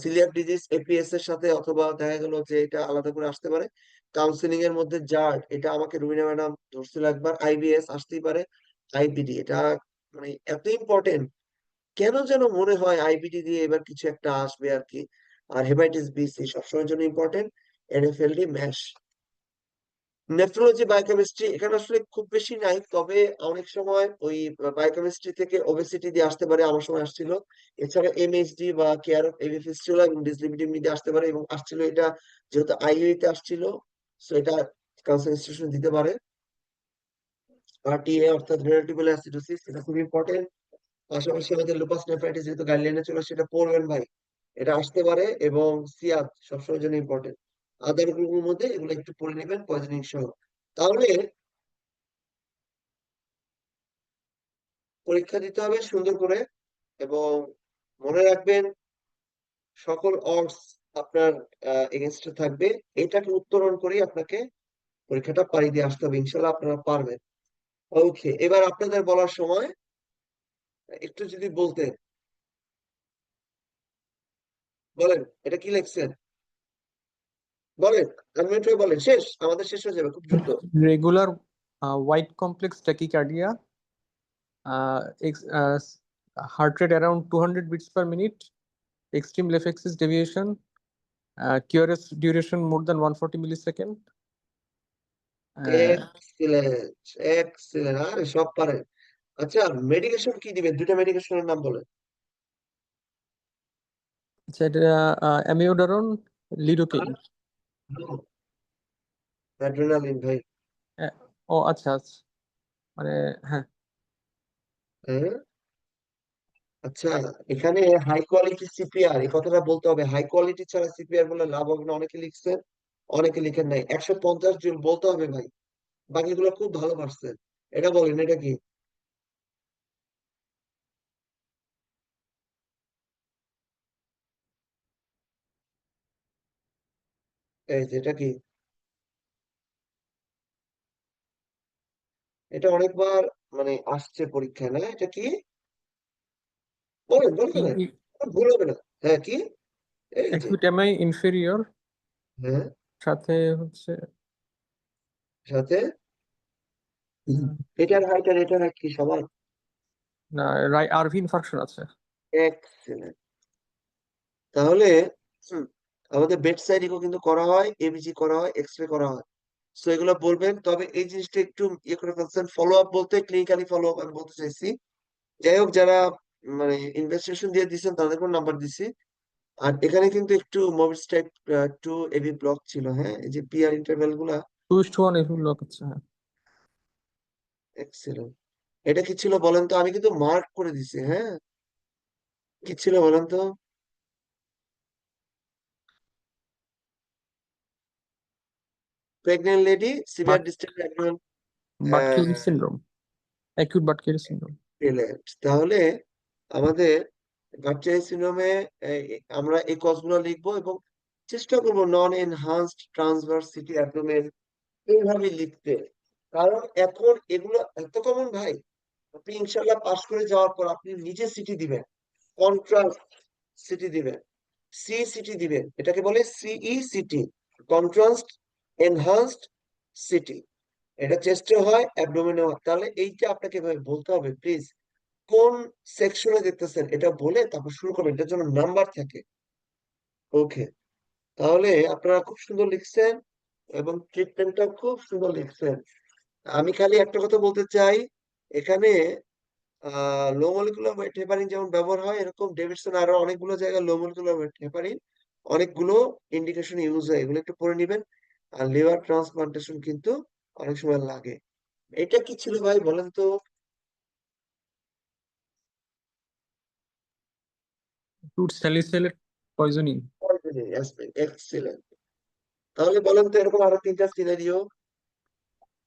সিলিয়াক ডিজিজ এপিএস এর সাথে, অথবা দেখা গেল যে এটা আলাদা করে আসতে পারে। কাউন্সিলিং এর মধ্যে জার্ড, এটা আমাকে রুবিনা ম্যাডাম ধরছিল একবার, আইবিএস আসতেই পারে, আইবিডি এটা মানে এত ইম্পর্টেন্ট, কেন যেন মনে হয় আইবিডি দিয়ে এবার কিছু একটা আসবে আর কি। আর হেপাটাইটিস বিসি সবসময়ের জন্য ইম্পর্টেন্ট, এনএফএলডি ম্যাশ। নেফ্রোলজি বায়োকেমিস্ট্রি এখানে আসলে খুব বেশি নাই, তবে অনেক সময় ওই বায়োকেমিস্ট্রি থেকে ওবেসিটি দিয়ে আসতে পারে, আমার সময় আসছিল। এছাড়া এমএইচডি বা কেয়ার অফ এভি ফিস্টুলা এবং ডিসলিপিডিয়াম দিয়ে আসতে পারে, এবং আসছিল এটা যেহেতু আইইউই তে আসছিল, সো এটা কনসেন্ট্রেশন দিতে পারে। আরটিএ অর্থাৎ রিলেটিভ অ্যাসিডোসিস, এটা খুব ইম্পর্টেন্ট। পাশাপাশি আমাদের লুপাস নেফ্রাইটিস যেহেতু গাইডলাইনে চলে, সেটা পড়বেন ভাই, এটা আসতে পারে। এবং সিয়াদ সবসময়ের জন্য ইম্পর্টেন্ট। আদার গ্রুপের মধ্যে এগুলো একটু পড়ে নেবেন পয়জনিং সহ। তাহলে পরীক্ষা দিতে হবে সুন্দর করে, এবং মনে রাখবেন সকল অডস আপনার এগেনস্টে থাকবে। এটাকে উত্তরণ করে আপনাকে পরীক্ষাটা পাড়ি দিয়ে আসতে হবে, ইনশাল্লাহ আপনারা পারবেন। ওকে, এবার আপনাদের বলার সময়, একটু যদি বলতেন। বলেন, এটা কি লিখছেন? বলেন, আনমিউট হয়ে বলেন, শেষ, আমাদের শেষ হয়ে যাবে খুব দ্রুত। Regular white complex tachycardia, heart rate around 200 beats per minute, extreme left axis deviation, QRS duration more than 140 millisecond. Excellent, excellent, আরে সব পারেন। আচ্ছা, মেডিকেশন কি দিবেন? দুইটা মেডিকেশনের নাম বলেন। সেটা অ্যামিওডারন, লিডোকেইন। অ্যাড্রেনালিন ভাই। ও আচ্ছা আচ্ছা, মানে হ্যাঁ। হ্যাঁ, আচ্ছা, এখানে হাই কোয়ালিটি সিপিআর এই কথাটা বলতে হবে। হাই কোয়ালিটি ছাড়া সিপিআর বলে লাভ হবে না। অনেকে লিখছেন, অনেকে লিখেন নাই। 150 জন বলতে হবে ভাই, বাকিগুলো খুব ভালো পারছেন। এটা বলেন, এটা কি? এই যে এটা কি? এটা অনেকবার মানে আসছে পরীক্ষায়, না? এটা কি? বলেন বলেন না, ভুল হবে না। হ্যাঁ, কি? এই যে, অ্যাকিউট এমআই ইনফেরিয়র, হ্যাঁ, সাথে হচ্ছে সাথে হুম, এটার হাইট আর এটার হাইট কি সমান? না, আরভি ইনফার্কশন আছে। এক্সেলেন্ট। তাহলে হুম, আমাদের বেড সাইড ইকো কিন্তু করা হয়, এবিজি করা হয়, এক্সরে করা হয়। সো এগুলো বলবেন। তবে এই জিনিসটা একটু ইয়ে করে ফেলছেন, ফলো আপ বলতে ক্লিনিক্যালি ফলো আপ আমি বলতে চাইছি। যাই হোক, যারা মানে ইনভেস্টিগেশন দিয়ে দিচ্ছেন তাদেরকেও নাম্বার দিছি। আর এখানে কিন্তু একটু মোবিস টাইপ 2 এবি ব্লক ছিল, হ্যাঁ, এই যে পিআর ইন্টারভ্যাল গুলা। 2:1 এগুলো হচ্ছে, হ্যাঁ। এক্সেলেন্ট। এটা কি ছিল বলেন তো? আমি কিন্তু মার্ক করে দিছি, হ্যাঁ। কি ছিল বলেন তো? Pregnant lady, severe but distance একজন। বাটকিল সিনড্রোম, অ্যাকিউট বাটকিল সিনড্রোম। এক্সেলেন্ট। তাহলে আমাদের গার্ড সিন্ড্রোমে আমরা এই কজগুলো লিখবো এবং চেষ্টা করবো নন এনহান্সড ট্রান্সভার্সিটি অ্যাবডোমেন এইভাবে লিখতে। কারণ এখন এগুলো এত কমন ভাই, আপনি ইনশাল্লাহ পাশ করে যাওয়ার পর আপনি নিজে সিটি দিবেন, কন্ট্রাস্ট সিটি দিবেন, সি সিটি দিবেন, এটাকে বলে সিই সিটি, কন্ট্রাস্ট এনহান্সড সিটি। এটা চেস্টে হয়, অ্যাবডোমেনে হয়। তাহলে এইটা আপনাকে এভাবে বলতে হবে প্লিজ। কোন সেকশনে দেখতেছেন এটা বলে তারপর শুরু করবেন, এটার জন্য নাম্বার থাকে। ওকে, তাহলে আপনারা খুব সুন্দর লিখছেন এবং ট্রিটমেন্টটা খুব সুন্দর লিখছেন। আমি খালি একটা কথা বলতে চাই, এখানে লো মলিকুলার ওয়েট হেপারিন যেমন ব্যবহার হয়, এরকম ডেভিডসন আরো অনেকগুলো জায়গায় লো মলিকুলার ওয়েট হেপারিন অনেকগুলো ইন্ডিকেশন ইউজ হয়, এগুলো একটু পড়ে নিবেন। আর লিভার ট্রান্সপ্লান্টেশন কিন্তু অনেক সময় লাগে। এটা কি ছিল ভাই বলেন তো? টুট স্যালিসাইলেট পয়জনিং। এক্সিলেন্ট। তাহলে বলেন তো এরকম আরো তিনটা scenario.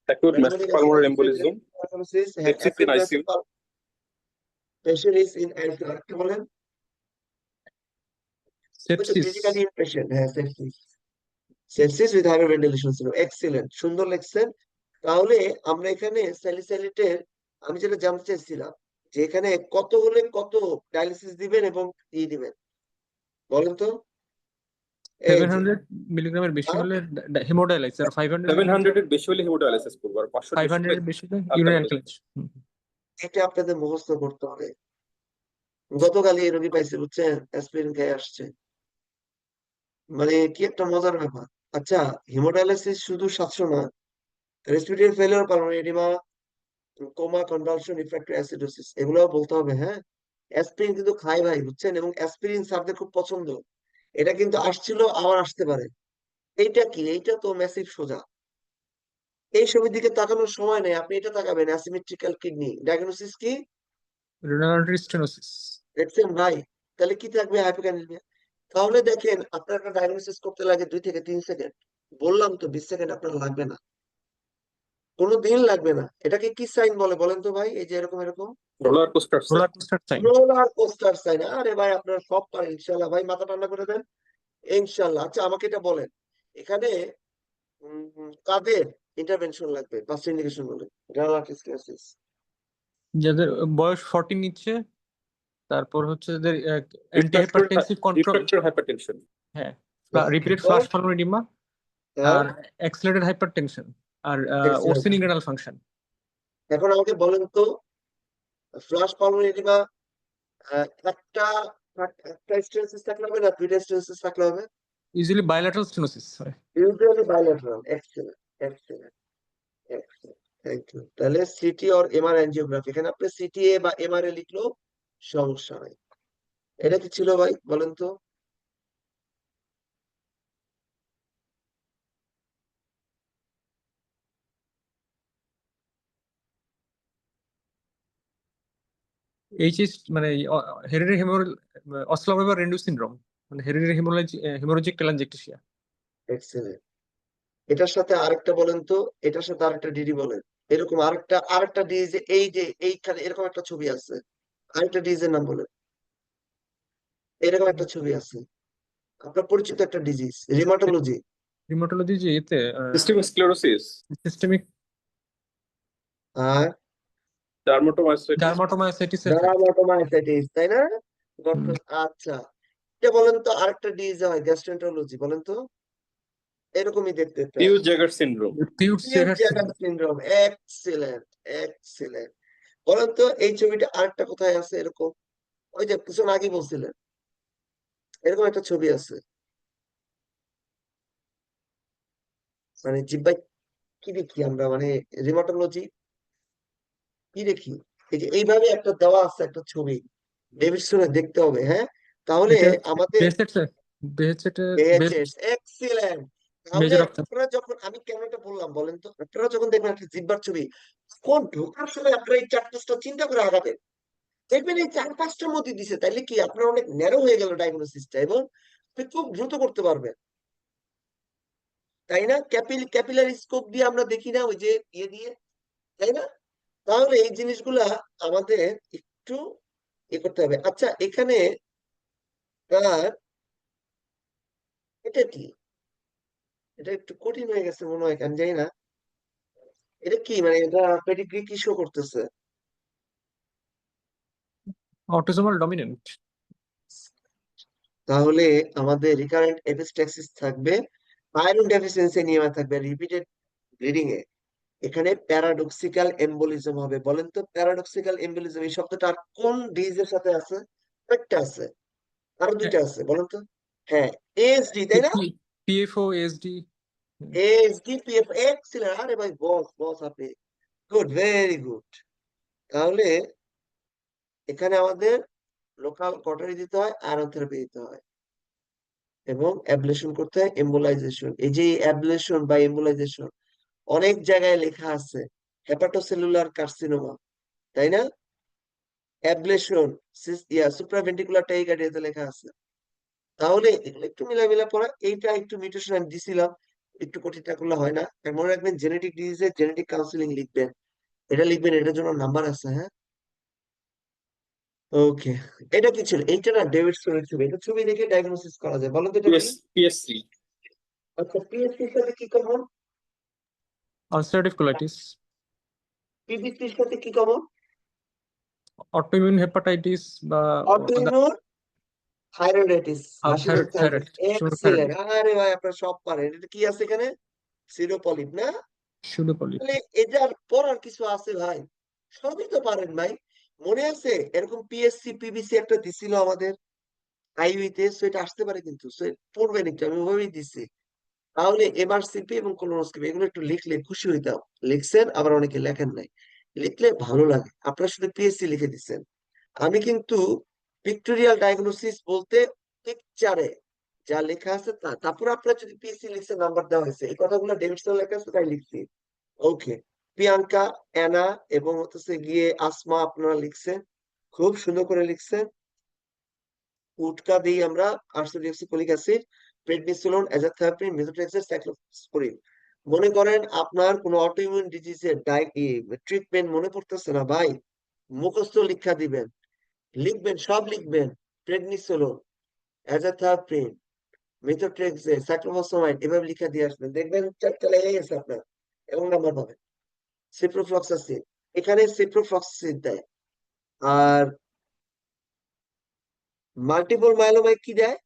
Acute massive Diabetic pulmonary acidosis, embolism, হ্যাঁ, sepsis in acute ICU, massive patient is in ICU, কি বলেন? ওই তো সেপসিস। ক্রিটিক্যালি ইল পেশেন্ট, হ্যাঁ, সেপসিস। সেপসিস উইথ হাইপারভেন্টিলেশন ছিল। এক্সিলেন্ট, সুন্দর লিখছেন। তাহলে আমরা এখানে স্যালিসাইলেটের আমি যেটা জানতে চাইছিলাম যে এখানে কত হলে কত ডায়ালিসিস দিবেন এবং ই দিবেন বলেন তো? এই যে 700 মিলিগ্রামের বেশি হলে হেমোডায়ালাইসিস, আর 500 700 এর বেশি হলে হেমোডায়ালিসিস করবো, আর 500 এর বেশি 500 হলে এর বেশি হলে ইউরিন আলকালাইসিস। অ্যালকালাইন। এটা আপনাদের মুখস্থ করতে হবে। গতকালই এই রোগী পাইছে, বুঝছেন, অ্যাসপিরিন খেয়ে আসছে। মানে কি একটা মজার ব্যাপার। আচ্ছা, হিমোডায়ালিসিস শুধু 700 না, respiratory failure, pulmonary oedema, coma, convulsion, refractory acidosis এগুলোও বলতে হবে, হ্যাঁ। অ্যাসপিরিন কিন্তু খাই ভাই, বুঝছেন, এবং অ্যাসপিরিন স্যারদের খুব পছন্দ। এটা কিন্তু আসছিল, আবার আসতে পারে। এইটা কি? এইটা তো ম্যাসিভ সোজা। এই ছবির দিকে তাকানোর সময় নেই, আপনি এটা তাকাবেন, অ্যাসিমেট্রিক্যাল কিডনি ডায়াগনোসিস কি? Renal artery stenosis. দেখছেন ভাই? তাহলে কি থাকবে? হাইপোক্যালেমিয়া। তাহলে দেখেন, আপনার একটা ডায়াগনোসিস করতে লাগে 2 থেকে 3 সেকেন্ড। বললাম তো 20 সেকেন্ড আপনার লাগবে না, কোনোদিন লাগবে না। এটাকে কি সাইন বলে বলেন তো ভাই? এই যে এরকম এরকম roller coaster roller coaster sign. Roller coaster sign. আরে ভাই, আপনারা সব পারেন ইনশাল্লাহ। ভাই মাথা ঠান্ডা করে দেন, ইনশাল্লাহ। আচ্ছা, আমাকে এটা বলেন, এখানে কাদের ইন্টারভেনশন লাগবে? 5টা ইন্ডিকেশন বলে। Renal artery. যাদের বয়স 40 নিচ্ছে, তারপর হচ্ছে যাদের anti hypertensive control, refractory hypertension, হ্যাঁ, okay, repeated flash pulmonary oedema, আর অ্যাক্সিলারেটেড হাইপারটেনশন আর Accelerated. Worsening renal function. এখন আমাকে বলেন তো ফ্লাশ পালমোনারি এডিমা একটা একটা স্টেনোসিস থাকলে হবে না দুইটা স্টেনোসিস থাকলে হবে? ইউজুয়ালি বাইল্যাটারাল স্টেনোসিস হয়। Usually bilateral. Excellent, excellent, excellent, thank you. তাহলে সিটি অর এমআর অ্যাঞ্জিওগ্রাফি, এখানে আপনি সিটিএ বা এমআরএ লিখলেও সমস্যা নাই। এটা কি ছিল ভাই বলেন তো? এইচএস মানে হেরিডিটারি অসলোভেবার রেন্ডু সিনড্রোম, মানে হেরিডিটারি হেমোরাজিক টেলাঞ্জিক্টেশিয়া। এক্সেলেন্ট। এটার সাথে আরেকটা বলেন তো, এটার সাথে আরেকটা ডিডি বলেন। এরকম আরেকটা ডিজ, এই যে এইখানে এরকম একটা ছবি আছে, আরেকটা ডিজের নাম বলেন। এরকম একটা ছবি আছে, আপনার পরিচিত একটা ডিজিজ, রিমাটোলজি। রিমোটোলজি যে এতে সিস্টেমিক স্ক্লেরোসিস, সিস্টেমিক আর ডার্মাটোমাইসিটিস, ডার্মাটোমায়োসাইটিস এর থাকে। ডারমাটোমাইসাইটিস, তাই না? আচ্ছা, এটা বলেন তো আরেকটা ডিজিজ হয় গ্যাস্ট্রেন্টারোলজি, বলেন তো। এরকমই দেখতে প্রায়। পিউ জ্যাগার সিনড্রোম, পিউট সেভার সিনড্রোম। Excellent, excellent. বলেন তো এই ছবিটা আরেকটা কোথায় আছে এরকম? ওই যে কিছু আগে বলছিলেন, এরকম একটা ছবি আছে। মানে জিব্বাই কি দেখি আমরা, মানে রিমাটোলজি কি দেখি? এই যে এইভাবে একটা দেওয়া আছে একটা ছবি, ডেভিডসনে দেখতে হবে, হ্যাঁ? তাহলে এটা আমাদের বেহেসেট এক্সিলেন্ট। তাহলে মেজর অফ আপনারা যখন, আমি কেন এটা বললাম বলেন তো, আপনারা যখন দেখবেন একটা জিব্বার ছবি, কোন ঢোকার সময় আপনারা এই চার পাঁচটা চিন্তা করে আগাবেন, দেখবেন এই চার পাঁচটার মধ্যে দিছে, তাইলে কি আপনার অনেক ন্যারো হয়ে গেল ডায়াগনোসিসটা, এবং আপনি খুব দ্রুত করতে পারবেন, তাই না? ক্যাপিলারি স্কোপ দিয়ে আমরা দেখি না ওই যে ইয়ে দিয়ে, তাই না? তাহলে এই জিনিসগুলা আমাদের একটু করতে হবে। আচ্ছা, এখানে তার এটা কি, এটা একটু কঠিন হয়ে গেছে মনে হয়, আমি জানি না এটা কি, মানে এটা পেডিগ্রি কি শো করতেছে? Autosomal dominant. তাহলে আমাদের রিকারেন্ট এপিস্ট্যাক্সিস থাকবে, আয়রন ডেফিসিয়েন্সি নিয়ে থাকবে, রিপিটেড ব্লিডিং এ এখানে প্যারাডক্সিক্যাল এম্বোলিজম হবে। বলেন তো প্যারাডক্সিক্যাল এম্বোলিজম এই শব্দটা আর কোন ডিজিজের সাথে আছে? একটা আছে, আরো দুইটা আছে, বলেন তো। হ্যাঁ, এএসডি, তাই না? PFO SD. ASD PF, excellent. আরে ভাই, বস বস আপনি গুড, ভেরি গুড। তাহলে এখানে আমাদের লোকাল কটারি দিতে হয়, আয়রন থেরাপি দিতে হয়, এবং অ্যাবলেশন করতে হয়, এম্বোলাইজেশন। এই যে অ্যাবলেশন বা এম্বোলাইজেশন অনেক জায়গায় লেখা আছে, হেপাটোসেলুলার কার্সিনোমা, তাই না? অ্যাবলেশন সুপ্রাভেন্ট্রিকুলার টাইকার্ডিয়াতে লেখা আছে। তাহলে এগুলো একটু মিলা পড়া, এইটা একটু মিউটেশন আমি দিছিলাম, একটু কঠিনটা করলে হয় না। আর মনে রাখবেন জেনেটিক ডিজিজের জেনেটিক কাউন্সিলিং লিখবেন, এটা লিখবেন, এটার জন্য নাম্বার আছে, হ্যাঁ? ওকে, এটা কি ছিল? এইটা না ডেভিডসনের ছবি, এটা ছবি দেখে ডায়াগনোসিস করা যায়, বলো তো এটা কি? পিএসসি, আচ্ছা, পিএসসির সাথে কি কমন? আলসারেটিভ কোলাইটিস, পিবিসির সাথে কি কমন? অটোইমিউন হেপাটাইটিস বা অটোইমিউন থাইরয়েডাইটিস, হাসির থাইরয়েড। এক্সেলেন্ট। আরে ভাই আপনারা সব পারেন। এটা কি আছে এখানে? সিরোপলিপ না? সুডোপলি। তাহলে এটার পড়ার কিছু আছে ভাই, সবই তো পারেন ভাই। মনে আছে এরকম পিএসসি পিবিসি একটা দিছিল আমাদের আইইউতে, সো এটা আসতে পারে কিন্তু, সো পড়বেন একটু, আমি ওভাবেই দিছি। তাহলে এমআরসিপি এবং কোলোনোস্কোপি এগুলো একটু লিখলে খুশি হইতাম। লিখছেন, আবার অনেকে লেখেন নাই, লিখলে ভালো লাগে। আপনারা শুধু পিএসসি লিখে দিচ্ছেন, আমি কিন্তু পিক্টোরিয়াল ডায়াগনোসিস বলতে পিকচারে যা লেখা আছে তা, তারপর আপনারা যদি পিএসসি লিখছে নাম্বার দেওয়া হয়েছে, এই কথাগুলো ডেভিডসন লেখা আছে তাই লিখছি। ওকে, প্রিয়াঙ্কা, অ্যানা এবং হচ্ছে গিয়ে আসমা, আপনারা লিখছেন, খুব সুন্দর করে লিখছেন। উটকা দিই আমরা আর্সোডিওক্সিকোলিক অ্যাসিড, প্রেডনিসোলোন, অ্যাজাথ্রায়োপিন, মেথোট্রেক্সেট, সাইক্লোস্পোরিন। মনে করেন আপনার কোনো অটোইমিউন ডিজিজের ট্রিটমেন্ট মনে পড়তেছে না ভাই, মুখস্থ লিখা দিবেন, লিখবেন, সব লিখবেন। প্রেডনিসোলোন, অ্যাজাথ্রায়োপিন, মেথোট্রেক্সেট, সাইক্লোফসফামাইড, এভাবে লিখা দিয়ে আসবেন, দেখবেন চারটা লেগে গেছে আপনার, এবং নাম্বার পাবেন। সিপ্রোফ্লক্সাসিন, এখানে সিপ্রোফ্লক্সাসিন দেয়। আর মাল্টিপল মাইলোমায় কি দেয়?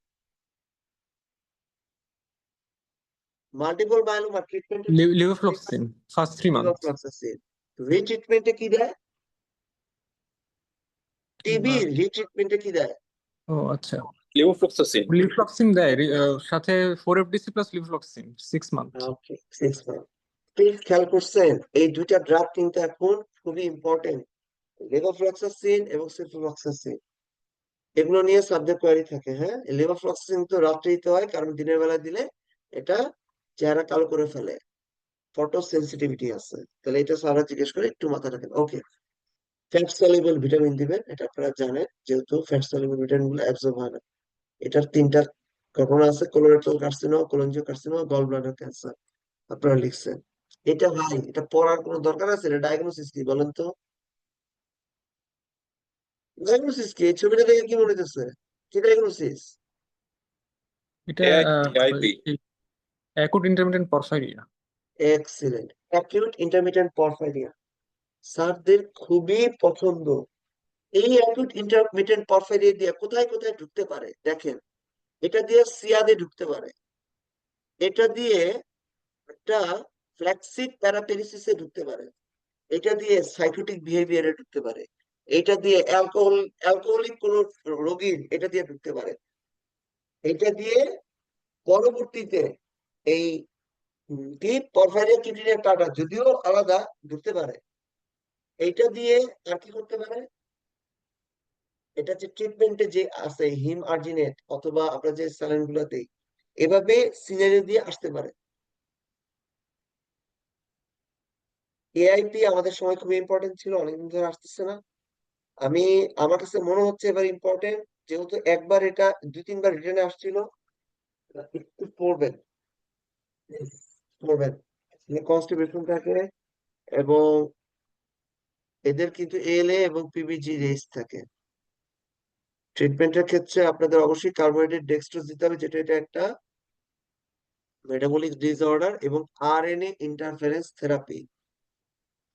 মাল্টিপল মায়োলোমা ট্রিটমেন্টের লিভোফ্লক্সিন ফার্স্ট 3 months. লিভোফ্লক্সাসিন। রিট্রিটমেন্টে কি দেয়? টিবি রিট্রিটমেন্টে কি দেয়? ও আচ্ছা, Levofloxacin. লিভোফ্লক্সিন দেয় সাথে 4FDC plus levofloxacin 6 months. Okay, 6 month. Please খেয়াল করছেন, এই দুইটা ড্রাগ কিন্তু এখন খুবই ইম্পর্টেন্ট, লেভোফ্লক্সাসিন এবং সিফ্লোফ্লক্সাসিন। এগুলো নিয়ে সাবজেক্ট কোয়ারি থাকে। হ্যাঁ, লেভোফ্লক্সাসিন তো রাত্রিতে হয়, কারণ দিনের বেলা দিলে এটা চেহারা কালো করে ফেলে, ফটো সেন্সিটিভিটি আছে। তাহলে এটা সারা জিজ্ঞেস করে, একটু মাথা রাখেন। ওকে, ফ্যাট সলিউবল ভিটামিন দিবেন, এটা আপনারা জানেন, যেহেতু ফ্যাট সলিউবল ভিটামিন গুলো অ্যাবজর্ব হয় না। এটার 3টা ঘটনা আছে, colorectal carcinoma, cholangiocarcinoma, gall bladder cancer. আপনারা লিখছেন এটা। ভাই, এটা পড়ার কোনো দরকার আছে? এটা ডায়াগনোসিস কি বলেন তো? ডায়াগনোসিস কি? এই ছবিটা দেখে কি মনে হচ্ছে? কি ডায়াগনোসিস? এটা AIP. Acute intermittent porphyria. Excellent, acute intermittent porphyria স্যারদের খুবই পছন্দ। এই অ্যাকিউট ইন্টারমিটেন্ট পরফাইরিয়া দিয়ে কোথায় কোথায় ঢুকতে পারে দেখেন। এটা দিয়ে সিয়াদে ঢুকতে পারে, এটা দিয়ে একটা ফ্ল্যাক্সিড প্যারাপেরিসিসে ঢুকতে পারে, এটা দিয়ে সাইকোটিক বিহেভিয়ারে ঢুকতে পারে, এটা দিয়ে অ্যালকোহলিক কোন রোগীর এটা দিয়ে ঢুকতে পারে, এটা দিয়ে পরবর্তীতে এই কি পরফাইরিয়া কিডনির কাটা যদিও আলাদা ঢুকতে পারে। এইটা দিয়ে আর কি করতে পারে? এটা যে ট্রিটমেন্টে যে আছে হিম আর্জিনেট অথবা আমরা যে স্যালাইন গুলো দেই, এভাবে সিনারি দিয়ে আসতে পারে। এআইপি আমাদের সময় খুবই ইম্পর্টেন্ট ছিল, অনেকদিন ধরে আসতেছে না। আমার কাছে মনে হচ্ছে এবার ইম্পর্টেন্ট, যেহেতু একবার এটা 2-3বার রিটার্নে আসছিল। একটু পড়বেন, পড়বেন, কনস্টিপেশন থাকে এবং এদের কিন্তু এএলএ এবং পিবিজি রেস থাকে। ট্রিটমেন্টের ক্ষেত্রে আপনাদের অবশ্যই কার্বোহাইড্রেট ডেক্সট্রোজ দিতে হবে, যেটা এটা একটা মেটাবলিক ডিসঅর্ডার, এবং RNA interference therapy,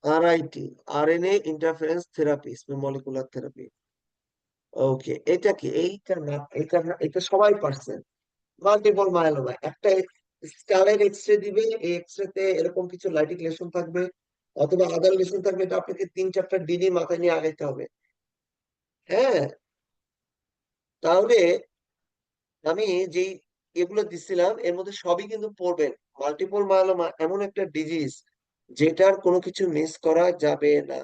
RIT, RNA interference therapy, small molecular therapy. Okay, এটা কি? এইটা না, এটা সবাই পারছেন। মাল্টিপল মায়োলোমা, একটা স্কালের এক্সরে দিবে, এই এক্সরে তে এরকম কিছু লাইটিক লেশন থাকবে অথবা আদার লেশন থাকবে, এটা আপনাকে 3-4টা ডিগ্রি মাথায় নিয়ে আগাইতে হবে। হ্যাঁ, তাহলে আমি যেই এগুলো দিছিলাম এর মধ্যে সবই কিন্তু পড়বেন। মাল্টিপল মায়োলোমা এমন একটা ডিজিজ যেটার কোনো কিছু মিস করা যাবে না,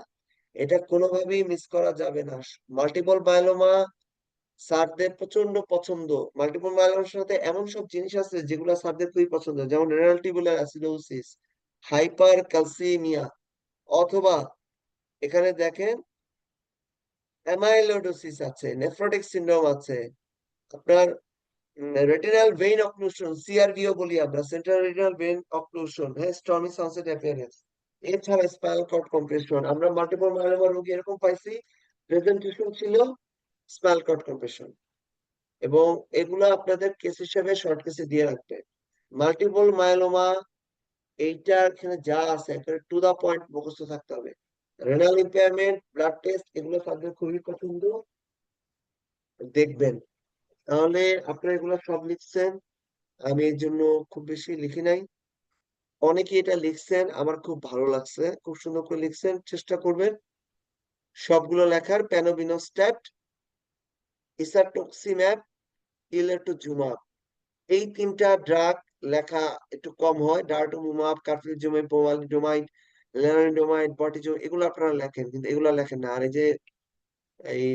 এটা কোনোভাবেই মিস করা যাবে না। মাল্টিপল মায়োলোমা স্যারদের প্রচন্ড পছন্দ। মাল্টিপল মায়োলোমার সাথে এমন সব জিনিস আছে যেগুলো স্যারদের খুবই পছন্দ, যেমন renal tubular acidosis, hyper calcaemia, অথবা এখানে দেখেন অ্যামাইলোডোসিস আছে, নেফ্রোটিক সিনড্রোম আছে, আপনার রেটিনাল ভেইন অক্লুশন, সিআরভিও বলি আমরা, সেন্ট্রাল রেটিনাল ভেইন অক্লুশন, হ্যাঁ, স্টর্মি সানসেট অ্যাপিয়ারেন্স। এছাড়া স্পাইনাল কর্ড কম্প্রেশন, আমরা মাল্টিপল মায়োলোমা রোগী এরকম পাইছি, প্রেজেন্টেশন ছিল স্পাইনাল কর্ড কম্প্রেশন, এবং এগুলো আপনাদের কেস হিসেবে শর্ট কেসে দিয়ে রাখবে। মাল্টিপল মায়োলোমা এইটা এখানে যা আছে একটা টু দা পয়েন্ট মুখস্থ থাকতে হবে। রেনাল ইম্পেয়ারমেন্ট, ব্লাড টেস্ট, এগুলো তাদের খুবই পছন্দ, দেখবেন। তাহলে আপনারা এগুলো সব লিখছেন, আমি এর জন্য খুব বেশি লিখি নাই। অনেকে এটা লিখছেন, আমার খুব ভালো লাগছে, খুব সুন্দর করে লিখছেন। চেষ্টা করবেন সবগুলো লেখার। প্যানোবিনোস্ট্যাট, ইসাটুক্সিম্যাব, ইলেটুজুমাব, এই 3টা ড্রাগ লেখা একটু কম হয়। ডারটুমুমাব, কার্ফিউজুমাব, পোমালিডোমাইড, লেনালিডোমাইড, বটিজোম, এগুলো আপনারা লেখেন, কিন্তু এগুলো লেখেন না। আর এই যে এই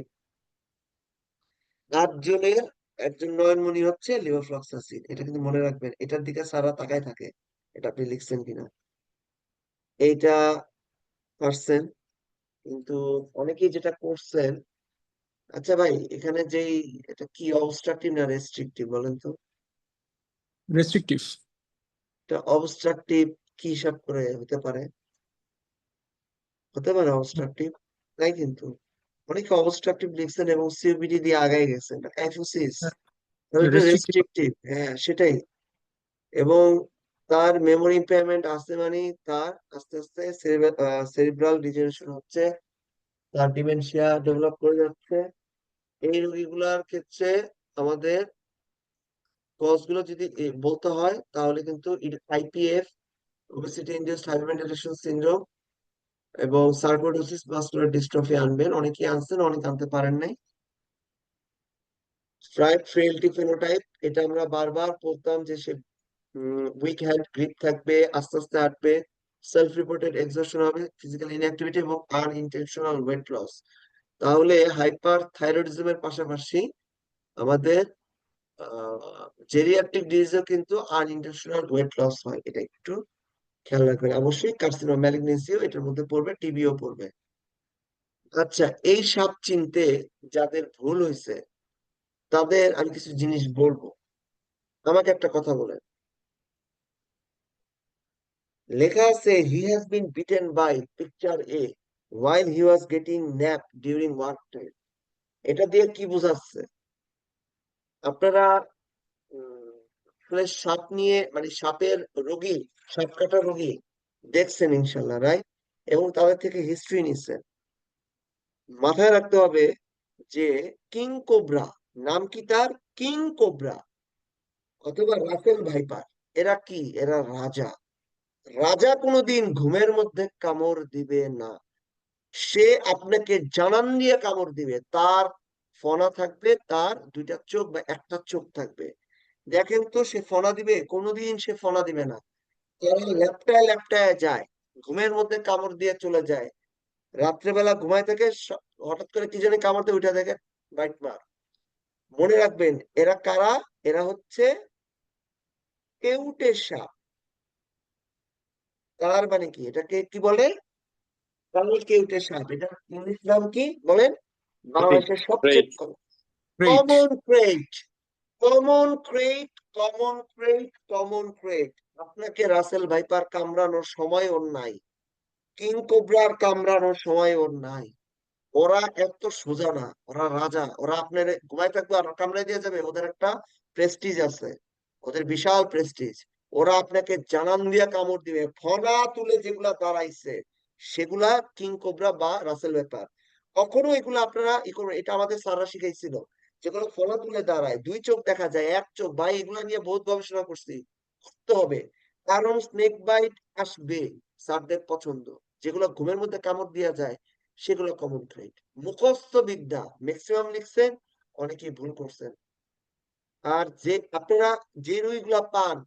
8 জনের একজন নয়নমণি হচ্ছে লিভোফ্লক্সাসিন, এটা কিন্তু মনে রাখবেন, এটার দিকে সারা তাকায় থাকে এটা আপনি লিখছেন কিনা। এইটা পারছেন, কিন্তু অনেকেই যেটা করছেন। আচ্ছা ভাই, এখানে যেই এটা কি অবস্ট্রাকটিভ না রেস্ট্রিকটিভ বলেন তো? রেস্ট্রিকটিভ। এটা অবস্ট্রাকটিভ কি হিসাব করে হতে পারে? হতে পারে অবস্ট্রাকটিভ? তাই কিন্তু অনেকে অবস্ট্রাকটিভ লিখছেন এবং সিওপিডি দিয়ে আগায় গেছেন, অ্যাফিউসিস, তাহলে এটা রেস্ট্রিকটিভ। রেস্ট্রিকটিভ। হ্যাঁ, সেটাই। এবং তার মেমোরি ইম্পেয়ারমেন্ট আছে, মানে তার আস্তে আস্তে সেরিব্রাল ডিজেনারেশন হচ্ছে, তার ডিমেনশিয়া ডেভেলপ করে যাচ্ছে। এই রোগীগুলার ক্ষেত্রে আমাদের কজ গুলো যদি বলতে হয় তাহলে কিন্তু IPF, obesity induced hyperventilation syndrome এবং সার্কোইডোসিস মাসকুলার ডিস্ট্রফি আনবেন, অনেকেই আনছেন অনেক আনতে পারেন নাই। স্ট্রাইপ ফ্রেইলটি ফেনোটাইপ, এটা আমরা বারবার বলতাম যে সে উইক হ্যান্ড গ্রিপ থাকবে, আস্তে আস্তে হাঁটবে, সেলফ রিপোর্টেড এক্সরশন হবে, ফিজিক্যাল ইনঅ্যাক্টিভিটি এবং আনইনটেনশনাল ওয়েট লস। তাহলে হাইপার থাইরয়েডিজমের পাশাপাশি আমাদের জেরিয়াট্রিক ডিজিজও কিন্তু আনইনটেনশনাল ওয়েট লস হয়, এটা একটু খেয়াল রাখবেন। অবশ্যই কার্সিনোমা ম্যালিগনেন্সিও এটার মধ্যে পড়বে, টিবিও পড়বে। আচ্ছা, এই সব চিনতে যাদের ভুল হয়েছে তাদের আমি কিছু জিনিস বলবো। আমাকে একটা কথা বলেন, লেখা আছে he has been beaten by picture a while he was getting nap during work time। এটা দিয়ে কি বোঝাচ্ছে? আপনারা আসলে সাপ নিয়ে মানে সাপের রোগী, সাপ কাটা রোগী দেখছেন ইনশাল্লাহ, রাইট? এবং তাদের থেকে হিস্ট্রি নিচ্ছেন। মাথায় রাখতে হবে যে কিং কোবরা, নাম কি তার? কিং কোবরা অথবা রাসেল ভাইপার, এরা কি? এরা রাজা। রাজা কোনোদিন ঘুমের মধ্যে কামড় দিবে না। সে আপনাকে জানান দিয়ে কামড় দিবে। তার ফনা থাকবে, তার দুইটা চোখ বা একটা চোখ থাকবে। দেখেন তো সে ফনা দিবে? কোনোদিন সে ফনা দিবে না। তারা ল্যাপটায় ল্যাপটায় যায়, ঘুমের মধ্যে কামড় দিয়ে চলে যায়। রাত্রেবেলা ঘুমায় থেকে হঠাৎ করে কি জানি কামড় দিয়ে উঠে দেখে বাইট মার। মনে রাখবেন এরা কারা? এরা হচ্ছে কেউটে সাপ। তার মানে কি? এটাকে কি বলে? কালো কেউটে সাপ। এটা ইংলিশ নাম কি বলেন? বাংলাদেশের সবচেয়ে Great. Great. Common crate, common crate, common crate, common crate. আপনাকে রাসেল ভাইপার কামড়ানোর সময় ওর নাই, কিং কোবরার কামড়ানোর সময় ওর নাই। ওরা এত সোজা না, ওরা রাজা। ওরা আপনার ঘুমায় থাকবে আর কামড়ায় দিয়ে যাবে। ওদের একটা প্রেস্টিজ আছে, ওদের বিশাল প্রেস্টিজ। ওরা আপনাকে জানান দিয়ে কামড় দিবে। ফনা তুলে যেগুলা দাঁড়াইছে সেগুলা কিং কোবরা বা রাসেল ভাইপার। কখনো এগুলো আপনারা ই করবেন, এটা আমাদের স্যাররা শিখাইছিল। যেগুলো ফনা তুলে দাঁড়ায়, দুই চোখ দেখা যায়, এক চোখ, ভাই এগুলা নিয়ে বহুত গবেষণা করছি, করতে হবে। কারণ স্নেক বাইট আসবে, স্যারদের পছন্দ। যেগুলো ঘুমের মধ্যে কামড় দেওয়া যায় সেগুলো কমন থ্রেড। মুখস্থ বিদ্যা ম্যাক্সিমাম লিখছেন, অনেকেই ভুল করছেন। আর যে আপনারা যে রুইগুলা পান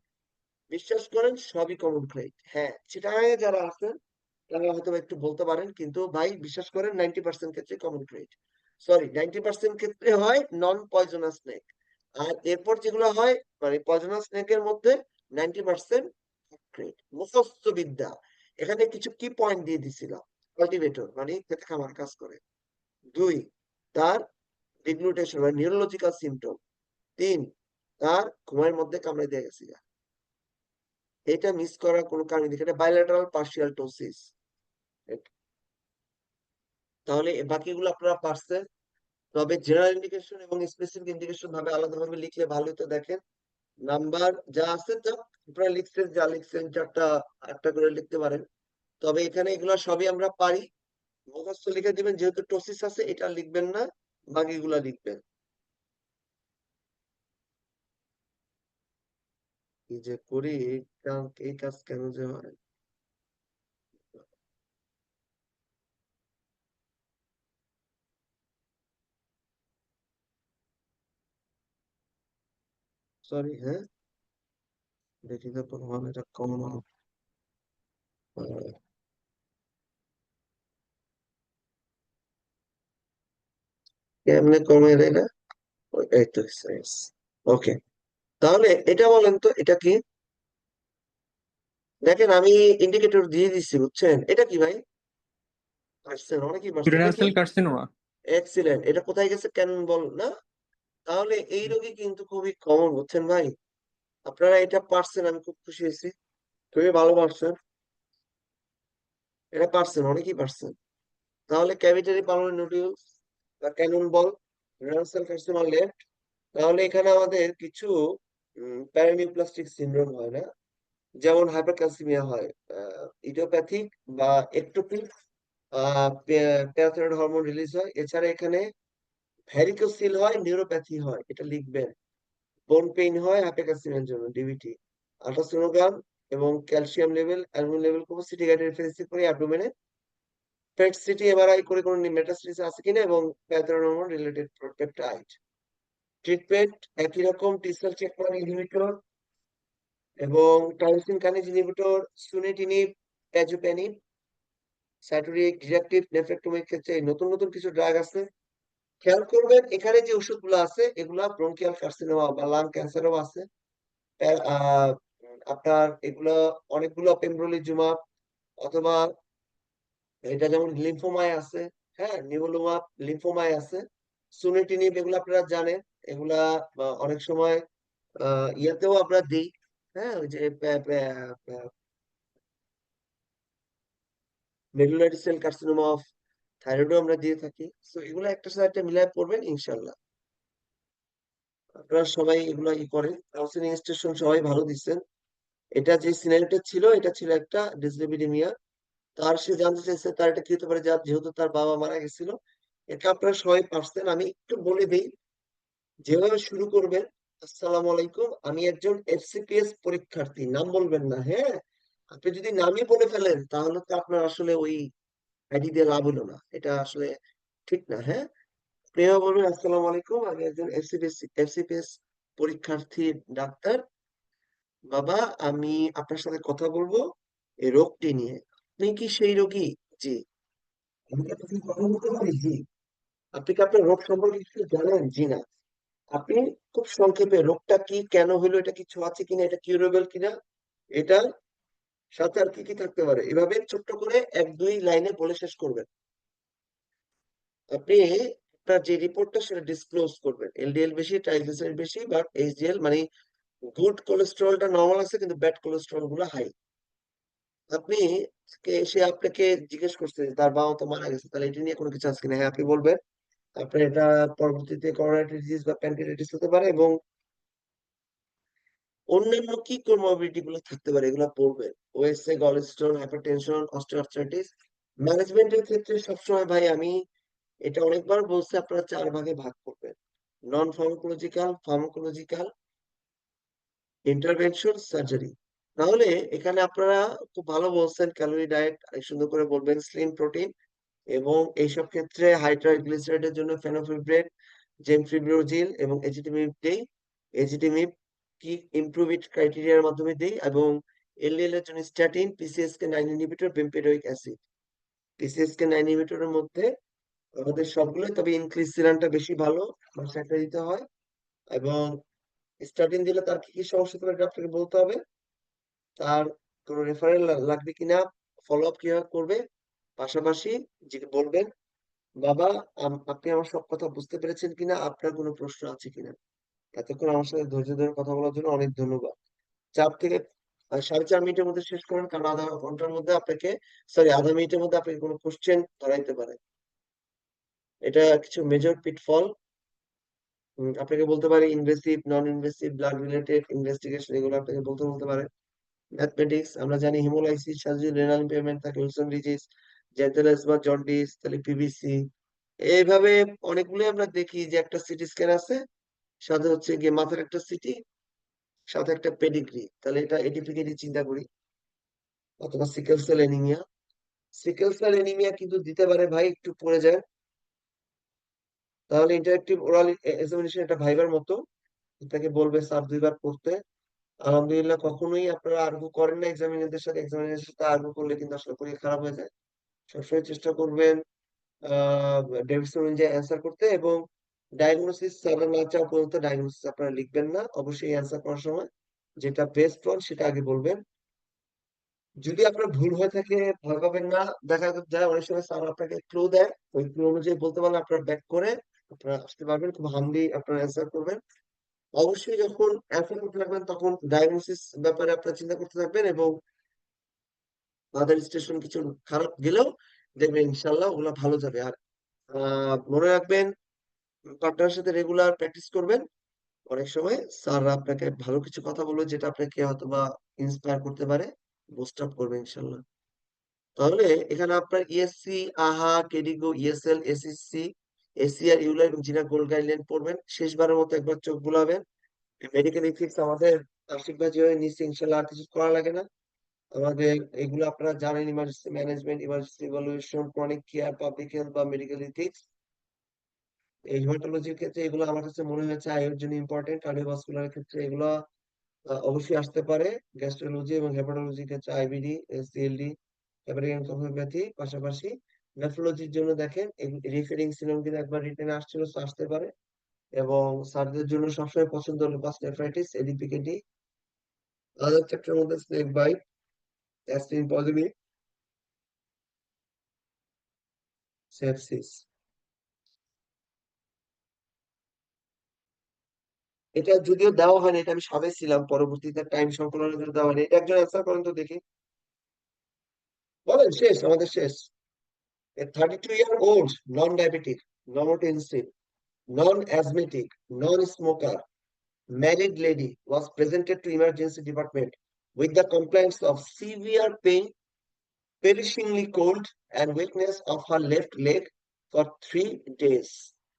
বিশ্বাস করেন সবই কমন থ্রেড। হ্যাঁ, চিটাগাঙে যারা আছেন তারা হয়তো একটু বলতে পারেন, কিন্তু ভাই বিশ্বাস করেন 90% ক্ষেত্রে কমন থ্রেড। সরি, 90% ক্ষেত্রে হয় নন পয়জনাস স্নেক। আর এরপর যেগুলো হয় মানে পয়জনাস স্নেকের মধ্যে 90% থ্রেড। মুখস্থ বিদ্যা। এখানে কিছু কি পয়েন্ট দিয়ে দিছিলাম। কাল্টিভেটর মানে খেতে খামার কাজ করে। 2, তার ডিগ্লুটেশন মানে নিউরোলজিক্যাল সিমটম। 3, তার ঘুমের মধ্যে কামড়ে দিয়ে গেছে। এটা মিস করার কোনো কারণ নেই, এটা বাইলেটারাল পার্শিয়াল টোসিস। তাহলে বাকিগুলো আপনারা পারছেন। তবে জেনারেল ইন্ডিকেশন এবং স্পেসিফিক ইন্ডিকেশন ভাবে আলাদাভাবে লিখলে ভালোই। তো দেখেন নাম্বার যা আছে তো আপনারা লিখছেন, যা লিখছেন চারটা একটা করে লিখতে পারেন। তবে এখানে এগুলো সবই আমরা পারি, মুখস্থ লিখে দিবেন। যেহেতু টোসিস আছে এটা লিখবেন না, বাকিগুলা লিখবেন। কি যে করি, এই কাজ কেন যে হয়। সরি, হ্যাঁ দেখি তো প্রমাণ এটা কমন। কেমনে কমে এটা? এই তো ওকে। তাহলে এটা বলেন তো এটা কি? দেখেন আমি ইন্ডিকেটর দিয়ে দিচ্ছি, বুঝছেন? এটা কি ভাই? পারছেন, অনেকেই পারছেন। এটা Urinary কি? cell carcinoma. এক্সিলেন্ট। এটা কোথায় গেছে? ক্যানন বল না? তাহলে এই রোগী কিন্তু খুবই কমন, বুঝছেন ভাই? আপনারা এটা পারছেন, আমি খুব খুশি হয়েছি। খুবই ভালো পারছেন, এটা পারছেন, অনেকেই পারছেন। তাহলে ক্যাভিটারি পালমোনারি নোডিউলস বা cannon ball, renal cell carcinoma left. তাহলে এখানে আমাদের কিছু প্যারানিউপ্লাস্টিক সিনড্রোম হয় না, যেমন হাইপারক্যালসিমিয়া হয়, ইডিওপ্যাথিক বা একটোপিক, প্যারাথাইরয়েড হরমোন রিলিজ হয়। এছাড়া এখানে ভ্যারিকোসিল হয়, নিউরোপ্যাথি হয়, এটা লিখবেন। বোন পেইন হয় অ্যাপেক্যাসিনের জন্য, ডিভিটি। আল্ট্রাসোনোগ্রাম এবং ক্যালসিয়াম লেভেল, অ্যালুমিনিয়াম লেভেল করবো, সিটি গাইড রেফারেন্স করে অ্যাবডোমেনে পেট সিটি এমআরআই করে কোনো মেটাস্টেসিস আছে কিনা এবং প্যাথোহরমোন রিলেটেড পেপটাইড। ট্রিটমেন্ট একই রকম, টি সেল চেক করা ইনহিবিটর এবং tyrosine kinase inhibitor, sunitinib, pazopanib, cytoreductive নেফ্রেক্টমির ক্ষেত্রে এই নতুন নতুন কিছু ড্রাগ আছে। খেয়াল করবেন এখানে যে ওষুধগুলো আছে এগুলা ব্রঙ্কিয়াল কার্সিনোমা বা লাং ক্যান্সারও আছে। আহ, আপনার এগুলো অনেকগুলো পেমব্রোলিজুমাব অথবা এটা যেমন লিম্ফোমায় আছে, হ্যাঁ নিউমোলুমাব লিম্ফোমায় আছে। সুনিটিনিব এগুলো আপনারা জানেন, এগুলা অনেক সময় ইয়েতেও আমরা দিই, হ্যাঁ ওই যে মেডুলারি সেল কার্সিনোমা অফ থাইরয়েডও আমরা দিয়ে থাকি। তো এগুলো একটা সাথে একটা মিলাই পড়বেন ইনশাল্লাহ। আপনারা সবাই এগুলো করেন, কাউন্সিলিং ইনস্টিটিউশন সবাই ভালো দিচ্ছেন। এটা যে সিনারিটা ছিল এটা ছিল একটা ডিসলিপিডিমিয়া, তার সে জানতে চাইছে তার এটা কি হতে পারে, যেহেতু তার বাবা মারা গেছিল। এটা আপনারা সবাই পারছেন, আমি একটু বলে দিই যেভাবে শুরু করবেন। আসসালামু আলাইকুম, আমি একজন এফসিপিএস পরীক্ষার্থী, নাম বলবেন না, হ্যাঁ। আপনি যদি নামই বলে ফেলেন তাহলে তো আপনার আসলে ওই আইডি দিয়ে লাভ হলো না, এটা আসলে ঠিক না, হ্যাঁ। প্রিয় বলবেন আসসালামু আলাইকুম, আমি একজন এফসিপিএস পরীক্ষার্থী ডাক্তার। বাবা, আমি আপনার সাথে কথা বলবো এই রোগটি নিয়ে। আপনি কি সেই রোগী? জি। আমি কি আপনার সাথে কথা বলতে পারি? জি। আপনি কি আপনার রোগ সম্পর্কে কিছু জানেন? জি না। আপনি খুব সংক্ষেপে রোগটা কি, কেন হলো, এটা কিছু আছে কিনা, এটা কিউরেবল কিনা, এটা সাথে আর কি কি থাকতে পারে, এভাবে ছোট্ট করে এক দুই লাইনে বলে শেষ করবেন। আপনি আপনার যে রিপোর্টটা সেটা ডিসক্লোজ করবেন, এলডিএল বেশি, ট্রাইগ্লিসারাইড বেশি, বা এইচডিএল মানে গুড কোলেস্টেরলটা নরমাল আছে কিন্তু ব্যাড কোলেস্টেরল গুলো হাই। আপনি সে আপনাকে জিজ্ঞেস করছে যে তার বাবা তো মারা গেছে, তাহলে এটা নিয়ে কোনো কিছু আছে কিনা, হ্যাঁ আপনি বলবেন। আপনার এটা পরবর্তীতে করোনারি ডিজিজ বা প্যানক্রিয়াটাইটিস হতে পারে এবং অন্যান্য কি কোমরবিডিটি গুলো থাকতে পারে এগুলো পড়বেন। ওএসএ, গলস্টোন, হাইপারটেনশন, অস্টিওআর্থ্রাইটিস। ম্যানেজমেন্টের ক্ষেত্রে সবসময় ভাই আমি এটা অনেকবার বলছি, আপনারা 4 ভাগে ভাগ করবেন: নন ফার্মাকোলজিক্যাল, ফার্মাকোলজিক্যাল, ইন্টারভেনশন, সার্জারি। তাহলে এখানে আপনারা খুব ভালো বলছেন, ক্যালোরি ডায়েট অনেক সুন্দর করে বলবেন, স্লিম প্রোটিন, এবং এইসব ক্ষেত্রে হাই ট্রাইগ্লিসারাইডের জন্য ফেনোফিব্রেট, জেমফিব্রোজিল এবং এজিটিমিব দেই। এজিটিমিব কি ইমপ্রুভড ক্রাইটেরিয়ার মাধ্যমে দেই, এবং এলডিএল এর জন্য স্ট্যাটিন, পিসিএসকে9 ইনহিবিটর, বেম্পেডোইক অ্যাসিড। পিসিএসকে9 ইনহিবিটরের মধ্যে আমাদের সবগুলোই, তবে ইনক্লিসিরানটা বেশি ভালো, মাসে দিতে হয়। এবং স্ট্যাটিন দিলে তার কি কি সমস্যা হতে পারে এটা আপনাকে বলতে হবে, তার কোনো রেফারেল লাগবে কিনা, ফলো আপ কিভাবে করবে, পাশাপাশি যে বলবেন বাবা আপনি আমার সব কথা বুঝতে পেরেছেন কিনা, আপনার কোনো প্রশ্ন আছে কিনা। এতক্ষণ আমার সাথে ধৈর্য ধরে কথা বলার জন্য অনেক ধন্যবাদ। 4 থেকে 4.5 মিনিটের মধ্যে শেষ করেন, কারণ আধা ঘন্টার মধ্যে আপনাকে, সরি আধা মিনিটের মধ্যে আপনাকে কোনো কোশ্চেন ধরাইতে পারে। এটা কিছু মেজর পিটফল, আপনাকে বলতে পারে invasive, non invasive, blood related investigation, এগুলো আপনাকে বলতে পারে। ম্যাথমেটিক্স আমরা জানি হিমোলাইসিস সাথে যদি রেনাল ইমপ্যারমেন্ট থাকে, উইলসন ডিজিজ, জেন্টালাস বা জন্ডিস, তাহলে পিভিসি। এইভাবে অনেকগুলো আমরা দেখি যে একটা সিটি স্ক্যান আছে, সাথে হচ্ছে গিয়ে মাথার একটা সিটি, সাথে একটা পেডিগ্রি, তাহলে এটা এডিপিকেডি চিন্তা করি। অথবা sickle cell anaemia. Sickle cell anaemia কিন্তু দিতে পারে ভাই, একটু পড়ে যায়। তাহলে ইন্টারেক্টিভ ওরাল এক্সামিনেশন এটা ভাইবার মতো, আপনাকে বলবে স্যার 2বার পড়তে। আলহামদুলিল্লাহ, কখনোই আপনারা আর্গু করেন না এক্সামিনারদের সাথে, এক্সামিনারদের সাথে আর্গু করলে কিন্তু আসলে পরীক্ষা খারাপ হয়ে যায়। সবসময় চেষ্টা করবেন ডেভিডসন অনুযায়ী অ্যান্সার করতে, এবং ডায়াগনোসিস স্যার না চাওয়া পর্যন্ত ডায়াগনোসিস আপনারা লিখবেন না, অবশ্যই অ্যান্সার করার সময় যেটা বেস্ট ওয়ান সেটা আগে বলবেন। যদি আপনার ভুল হয়ে থাকে ভয় পাবেন না, দেখা যায় অনেক সময় স্যার আপনাকে ক্লু দেয়, ওই ক্লু অনুযায়ী বলতে পারলে আপনারা ব্যাক করে আপনারা আসতে পারবেন, খুব হামলি আপনারা অ্যান্সার করবেন। অবশ্যই যখন অ্যান্সার করতে থাকবেন তখন ডায়াগনোসিস ব্যাপারে আপনারা চিন্তা করতে থাকবেন, এবং তাদের স্টেশন কিছু খারাপ গেলেও দেখবেন ইনশাল্লাহ ওগুলো ভালো যাবে। আর মনে রাখবেন পার্টনারের সাথে রেগুলার প্র্যাকটিস করবেন। অনেক সময় স্যাররা আপনাকে ভালো কিছু কথা বলবে যেটা আপনাকে হয়তো বা ইন্সপায়ার করতে পারে, বুস্ট আপ করবে ইনশাল্লাহ। তাহলে এখানে আপনার ইএসসি, আহা, কেডিগো, ইএসএল, এসএসসি, এসিআর, ইউলার এবং জিনা গোল্ড গাইডলাইন পড়বেন। শেষবারের মতো একবার চোখ বুলাবেন, মেডিকেল ইথিক্স আমাদের আশিকভাই যেভাবে নিচ্ছে ইনশাল্লাহ আর কিছু করা লাগে না। আমাদের এগুলো আপনারা জানেন, emergency management, emergency evaluation, chronic care, public health বা মেডিকেল ইথিক্স। এই হেমাটোলজির ক্ষেত্রে এগুলো আমার কাছে মনে হয়েছে আয়ের জন্য ইম্পর্টেন্ট। কার্ডিওভাস্কুলার ক্ষেত্রে এগুলো অবশ্যই আসতে পারে। গ্যাস্ট্রোলজি এবং হেপাটোলজির ক্ষেত্রে আইবিডি, সিএলডি, হেপাটিক এনকেফালোপ্যাথি। পাশাপাশি নেফ্রোলজির জন্য দেখেন রিফারিং সিনোম কিন্তু একবার রিটেনে আসছিল, so আসতে পারে। এবং স্যারদের জন্য সবসময় পছন্দ লুপাস নেফ্রাইটিস, এডিপিকেটি। আদার চ্যাপ্টারের মধ্যে snake bite, aspirin positive, sepsis. এটা যদিও দেওয়া হয়নি, এটা আমি সাবেছিলাম, পরবর্তীতে টাইম সংকলনের জন্য দেওয়া হয়নি। এটা একজন অ্যান্সার করেন তো দেখি। বলেন, শেষ, আমাদের শেষ। A 32-year-old non-diabetic, non-hypertensive, non-asthmatic, non-smoker, married lady was presented to emergency department with the complaints of severe pain, perishingly cold, and weakness of her left leg for 3 days.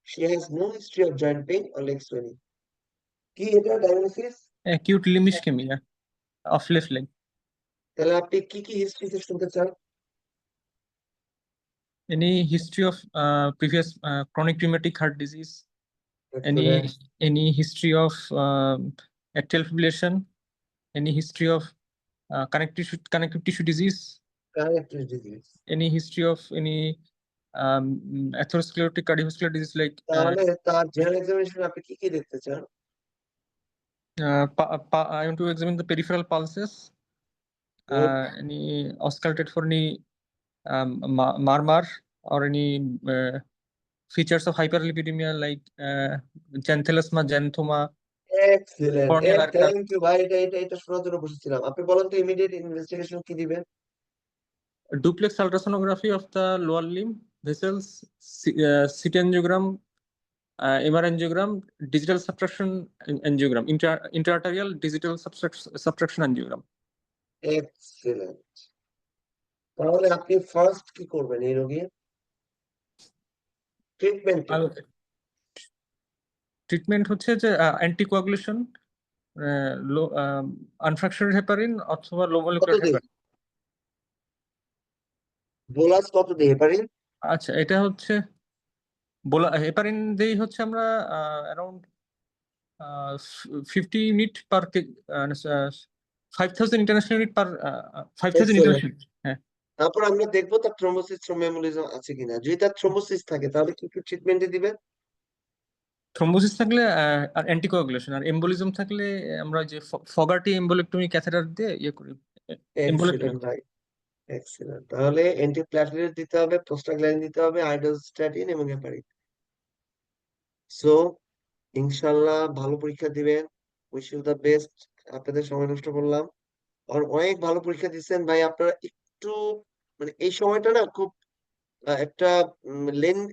She has no history of joint pain or leg swelling. কি এটা diagnosis? acute limb ischemia of left leg. তাহলে আপনি কি কি হিস্ট্রিতে শুনতে চান? Any history of previous chronic rheumatic heart disease? Any Excellent. any history of atrial fibrillation? Any history of connective tissue disease? Connective disease. Any history of any atherosclerotic cardiovascular disease like তাহলে তার general examination আপনি কি কি দেখতে চান? I want to examine the peripheral pulses. Good. Any auscultate for any murmur or any features of hyperlipidemia like xanthelasma, xanthoma, excellent, corneal arc. Thank you ভাই। এটা শোনার জন্য বসেছিলাম। আপনি বলেন তো ইমিডিয়েট ইনভেস্টিগেশন কি দিবেন? Duplex ultrasonography of the lower limb vessels, CT angiogram, MR angiogram, digital subtraction angiogram, interarterial digital subtraction angiogram. Excellent. তাহলে আপনি ফার্স্ট কি করবেন এই রোগীর ট্রিটমেন্টে? ট্রিটমেন্ট হচ্ছে যে অ্যান্টিকোয়াগুলেশন, আনফ্র্যাকচারেড হেপারিন অথবা লো কত মলিকুলার দিন হেপারিন। বোলাস, কত দিন হেপারিন? আচ্ছা, এটা হচ্ছে হেপারিন দেই হচ্ছে আমরা around 50 unit per 5000 international unit per 5000 excellent. International. হ্যাঁ, তারপর আমরা দেখবো তার থ্রোম্বোসিস থ্রোম্বোএমবোলিজম আছে কিনা। যদি তার থ্রোম্বোসিস থাকে তাহলে কি কি ট্রিটমেন্টে দিবেন? থ্রোম্বোসিস থাকলে আর অ্যান্টিকোয়াগুলেশন, আর এম্বোলিজম থাকলে আমরা যে ফগার্টি এম্বোলেক্টমি ক্যাথেটার দিয়ে ইয়ে করি, এম্বোলেক্টমি। এক্সিলেন্ট ভাই, এক্সিলেন্ট। তাহলে অ্যান্টিপ্লাটলেট দিতে হবে, প্রোস্টাগ্ল্যান্ডিন দিতে হবে, আইডোস্ট্যাটিন এবং হেপারিন। সো ইনশাল্লাহ ভালো পরীক্ষা দিবেন। Wish you the best. আপনাদের সময় নষ্ট করলাম। আর অনেক ভালো পরীক্ষা দিচ্ছেন ভাই আপনারা। একটু মানে এই সময়টা না খুব একটা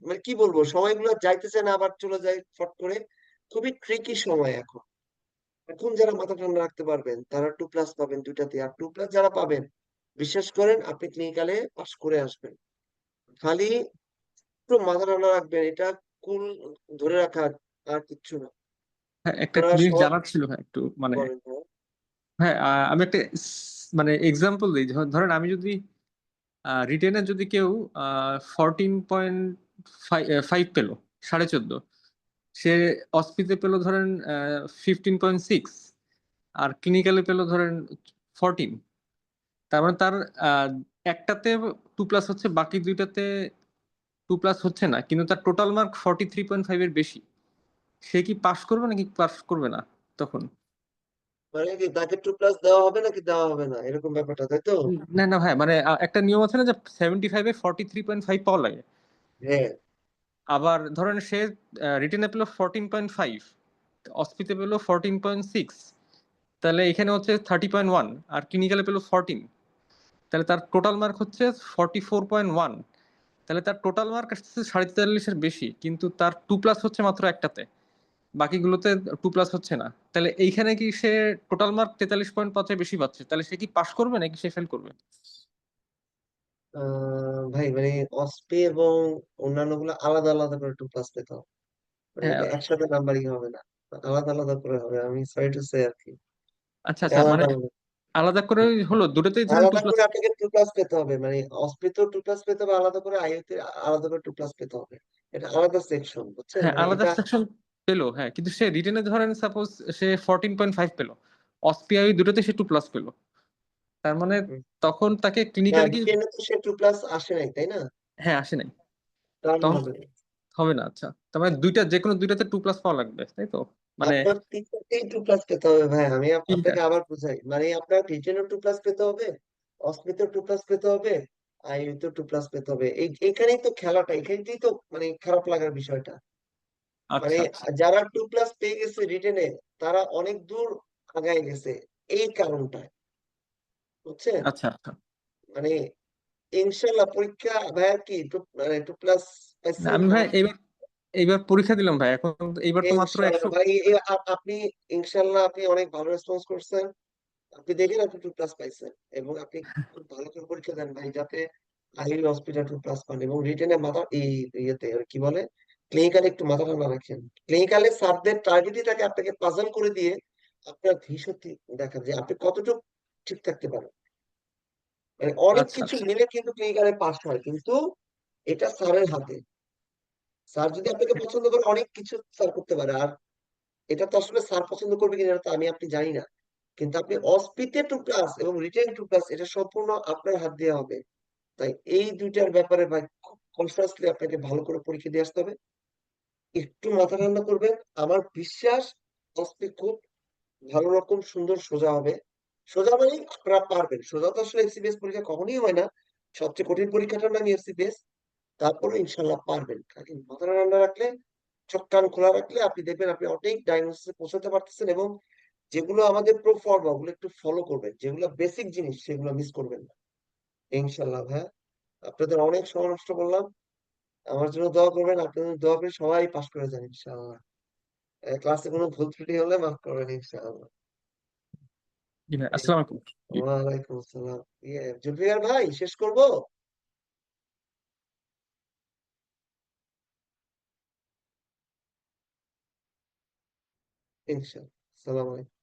মানে কি বলবো, সময়গুলো যাইতেছে না, আবার চলে যায় ফট করে। খুবই ট্রিকি সময় এখন। এখন যারা মাথা ঠান্ডা রাখতে পারবেন তারা 2+ পাবেন দুইটাতে। আর 2+ যারা পাবেন, বিশ্বাস করেন আপনি ক্লিনিক্যালে পাস করে আসবেন। খালি একটু মাথা ঠান্ডা রাখবেন, এটা কুল ধরে রাখার, আর কিচ্ছু না। হ্যাঁ, একটা আপনারা জিনিস সব জানার ছিল ভাই একটু, মানে বলেন তো। হ্যাঁ, আমি একটা মানে এক্সাম্পল দিই। ধরেন আমি যদি রিটেনে যদি কেউ 14.5 পেলো, 14.5, সে অস্পিতে পেলো ধরেন 15.6, আর ক্লিনিক্যালে পেলো ধরেন 14। তার মানে তার আহ, একটাতে 2+ হচ্ছে, বাকি দুইটাতে 2+ হচ্ছে না, কিন্তু তার টোটাল মার্ক 43.5 এর বেশি। সে কি পাশ করবে নাকি পাশ করবে না তখন? মানে কি তাকে 2+ দেওয়া হবে নাকি দেওয়া হবে না, এরকম ব্যাপারটা, তাই তো? না না ভাই, মানে একটা নিয়ম আছে না যে 75-এ 43.5 পাওয়া লাগে। হ্যাঁ। আবার ধরেন সে রিটেনে পেলো 14.5, অস্পিতে পেলো 14.6, তাহলে এখানে হচ্ছে 30.1, আর ক্লিনিক্যালে পেলো 14, তাহলে তার টোটাল মার্ক হচ্ছে 44.1। তাহলে তার টোটাল মার্ক আসছে 43.5-এর বেশি, কিন্তু তার 2+ হচ্ছে মাত্র একটাতে, বাকিগুলোতে 2+ হচ্ছে না। তাহলে এইখানে কি সে টোটাল মার্ক 43.5-এর বেশি পাচ্ছে, তাহলে সে কি পাশ করবে নাকি সে ফেল করবে? ভাই মানে অস্পি এবং অন্যান্য গুলো আলাদা আলাদা করে 2+ পেতে হবে, মানে হ্যাঁ, এটা একসাথে নাম্বারিং হবে না। আলাদা আলাদা করে হবে, আমি সরি টু সে আর কি। আচ্ছা এটা আচ্ছা, মানে আলাদা আলাদা আলাদা করে হলো দুটোতেই ধরেন টু আলাদা প্লাস। করে আপনাকে 2+ পেতে হবে, মানে অস্মিতেও 2+ পেতে হবে, আলাদা করে আইইউতে আলাদা করে 2+ পেতে হবে। এটা আলাদা সেকশন, বুঝছেন? হ্যাঁ মানে আলাদা এটা সেকশন পেলো, হ্যাঁ, কিন্তু সে রিটেনে ধরেন সাপোজ সে 14.5 পেলো, অসপিআই দুটোতে সে 2+ পেলো, তার মানে হুম, তখন তাকে না ক্লিনিক্যালি কি? রিটেনে তো সে 2+ আসে নাই, তাই না? হ্যাঁ আসে নাই, টার্ন তখন হবে। হবে না। আচ্ছা, তার মানে দুইটা, যে কোনো দুইটাতে 2+ পাওয়া লাগবে, তাই তো? মানে আপনার তিনটাতেই 2+ পেতে হবে ভাই, আমি তিনটা। আপনাকে আবার বুঝাই, মানে আপনার রিটেনও 2+ পেতে হবে, অস্মিতেও 2+ পেতে হবে, আইইউতেও 2+ পেতে হবে। এখানেই তো খেলাটা, এখানেই তো মানে খারাপ লাগার বিষয়টা। মানে আচ্ছা আচ্ছা যারা 2+ পেয়ে গেছে রিটেনে, তারা অনেক দূর আগায় গেছে এই কারণটায়, বুঝছেন? আচ্ছা আচ্ছা। মানে ইনশাল্লাহ পরীক্ষা ভাইয়া কি মানে 2+ না, পাইছেন আমি ভাই আমার? এইবার এইবার পরীক্ষা দিলাম ভাই, এখন এইবার তো মাত্র ইনশাল্লাহ 100। ভাই, আপনি ইনশাল্লাহ আপনি অনেক ভালো রেসপন্স করছেন। আপনি দেখেন আপনি 2+ পাইছেন, এবং আপনি খুব ভালো করে পরীক্ষা দেন ভাই, যাতে আইএল হসপিটাল 2+ পান, এবং রিটেনে মাথা ইয়েতে আর কি বলে, ক্লিনিক্যালে একটু মাথা ঠান্ডা রাখেন। ক্লিনিক্যালে স্যারদের টার্গেটই থাকে আপনাকে পাজল করে দিয়ে আপনার ভবিষ্যৎ দেখা, যে আপনি কতটুকু ঠিক থাকতে পারেন। মানে অনেক আচ্ছা কিছু আচ্ছা মিলে কিন্তু ক্লিনিক্যালে পাস হয়, কিন্তু এটা স্যারের হাতে। স্যার যদি আপনাকে পছন্দ করে, অনেক কিছু স্যার করতে পারে। আর এটা তো আসলে স্যার পছন্দ করবে কিনা এটা তো আমি আপনি জানি না, কিন্তু আপনি অস্পিতে 2+ এবং রিটেন 2+, এটা সম্পূর্ণ আপনার হাত দিয়ে হবে। তাই এই দুইটার ব্যাপারে ভাই খুব কনসিয়াসলি আপনাকে ভালো করে পরীক্ষা দিয়ে আসতে হবে। একটু মাথা ঠান্ডা করবেন, আমার বিশ্বাস অস্পি খুব ভালো রকম সুন্দর সোজা হবে। সোজা মানে আপনারা পারবেন, সোজা তো আসলে এফসিপিএস পরীক্ষা কখনোই হয় না, সবচেয়ে কঠিন পরীক্ষাটার নামই এফসিপিএস। তারপরে ইনশাল্লাহ পারবেন, খালি মাথা ঠান্ডা রাখলে, চোখ কান খোলা রাখলে আপনি দেখবেন আপনি অনেক ডায়াগনোসিসে পৌঁছাতে পারতেছেন। এবং যেগুলো আমাদের প্রো ফর্মা, ওগুলো একটু ফলো করবেন, যেগুলো বেসিক জিনিস সেগুলো মিস করবেন না ইনশাল্লাহ। ভাই আপনাদের অনেক সময় নষ্ট করলাম, আমার জন্য দোয়া করবেন, আপনাদের দোয়া করে সবাই পাস করে যান ইনশাআল্লাহ। ক্লাসে কোনো ভুল ত্রুটি হলে মাফ করবেন ইনশাআল্লাহ। জি ভাই, এই আসসালামু আলাইকুম। ওয়ালাইকুম আসসালাম। জুলফিকার ভাই, শেষ করবো ইনশাআল্লাহ। সালাম আলাইকুম।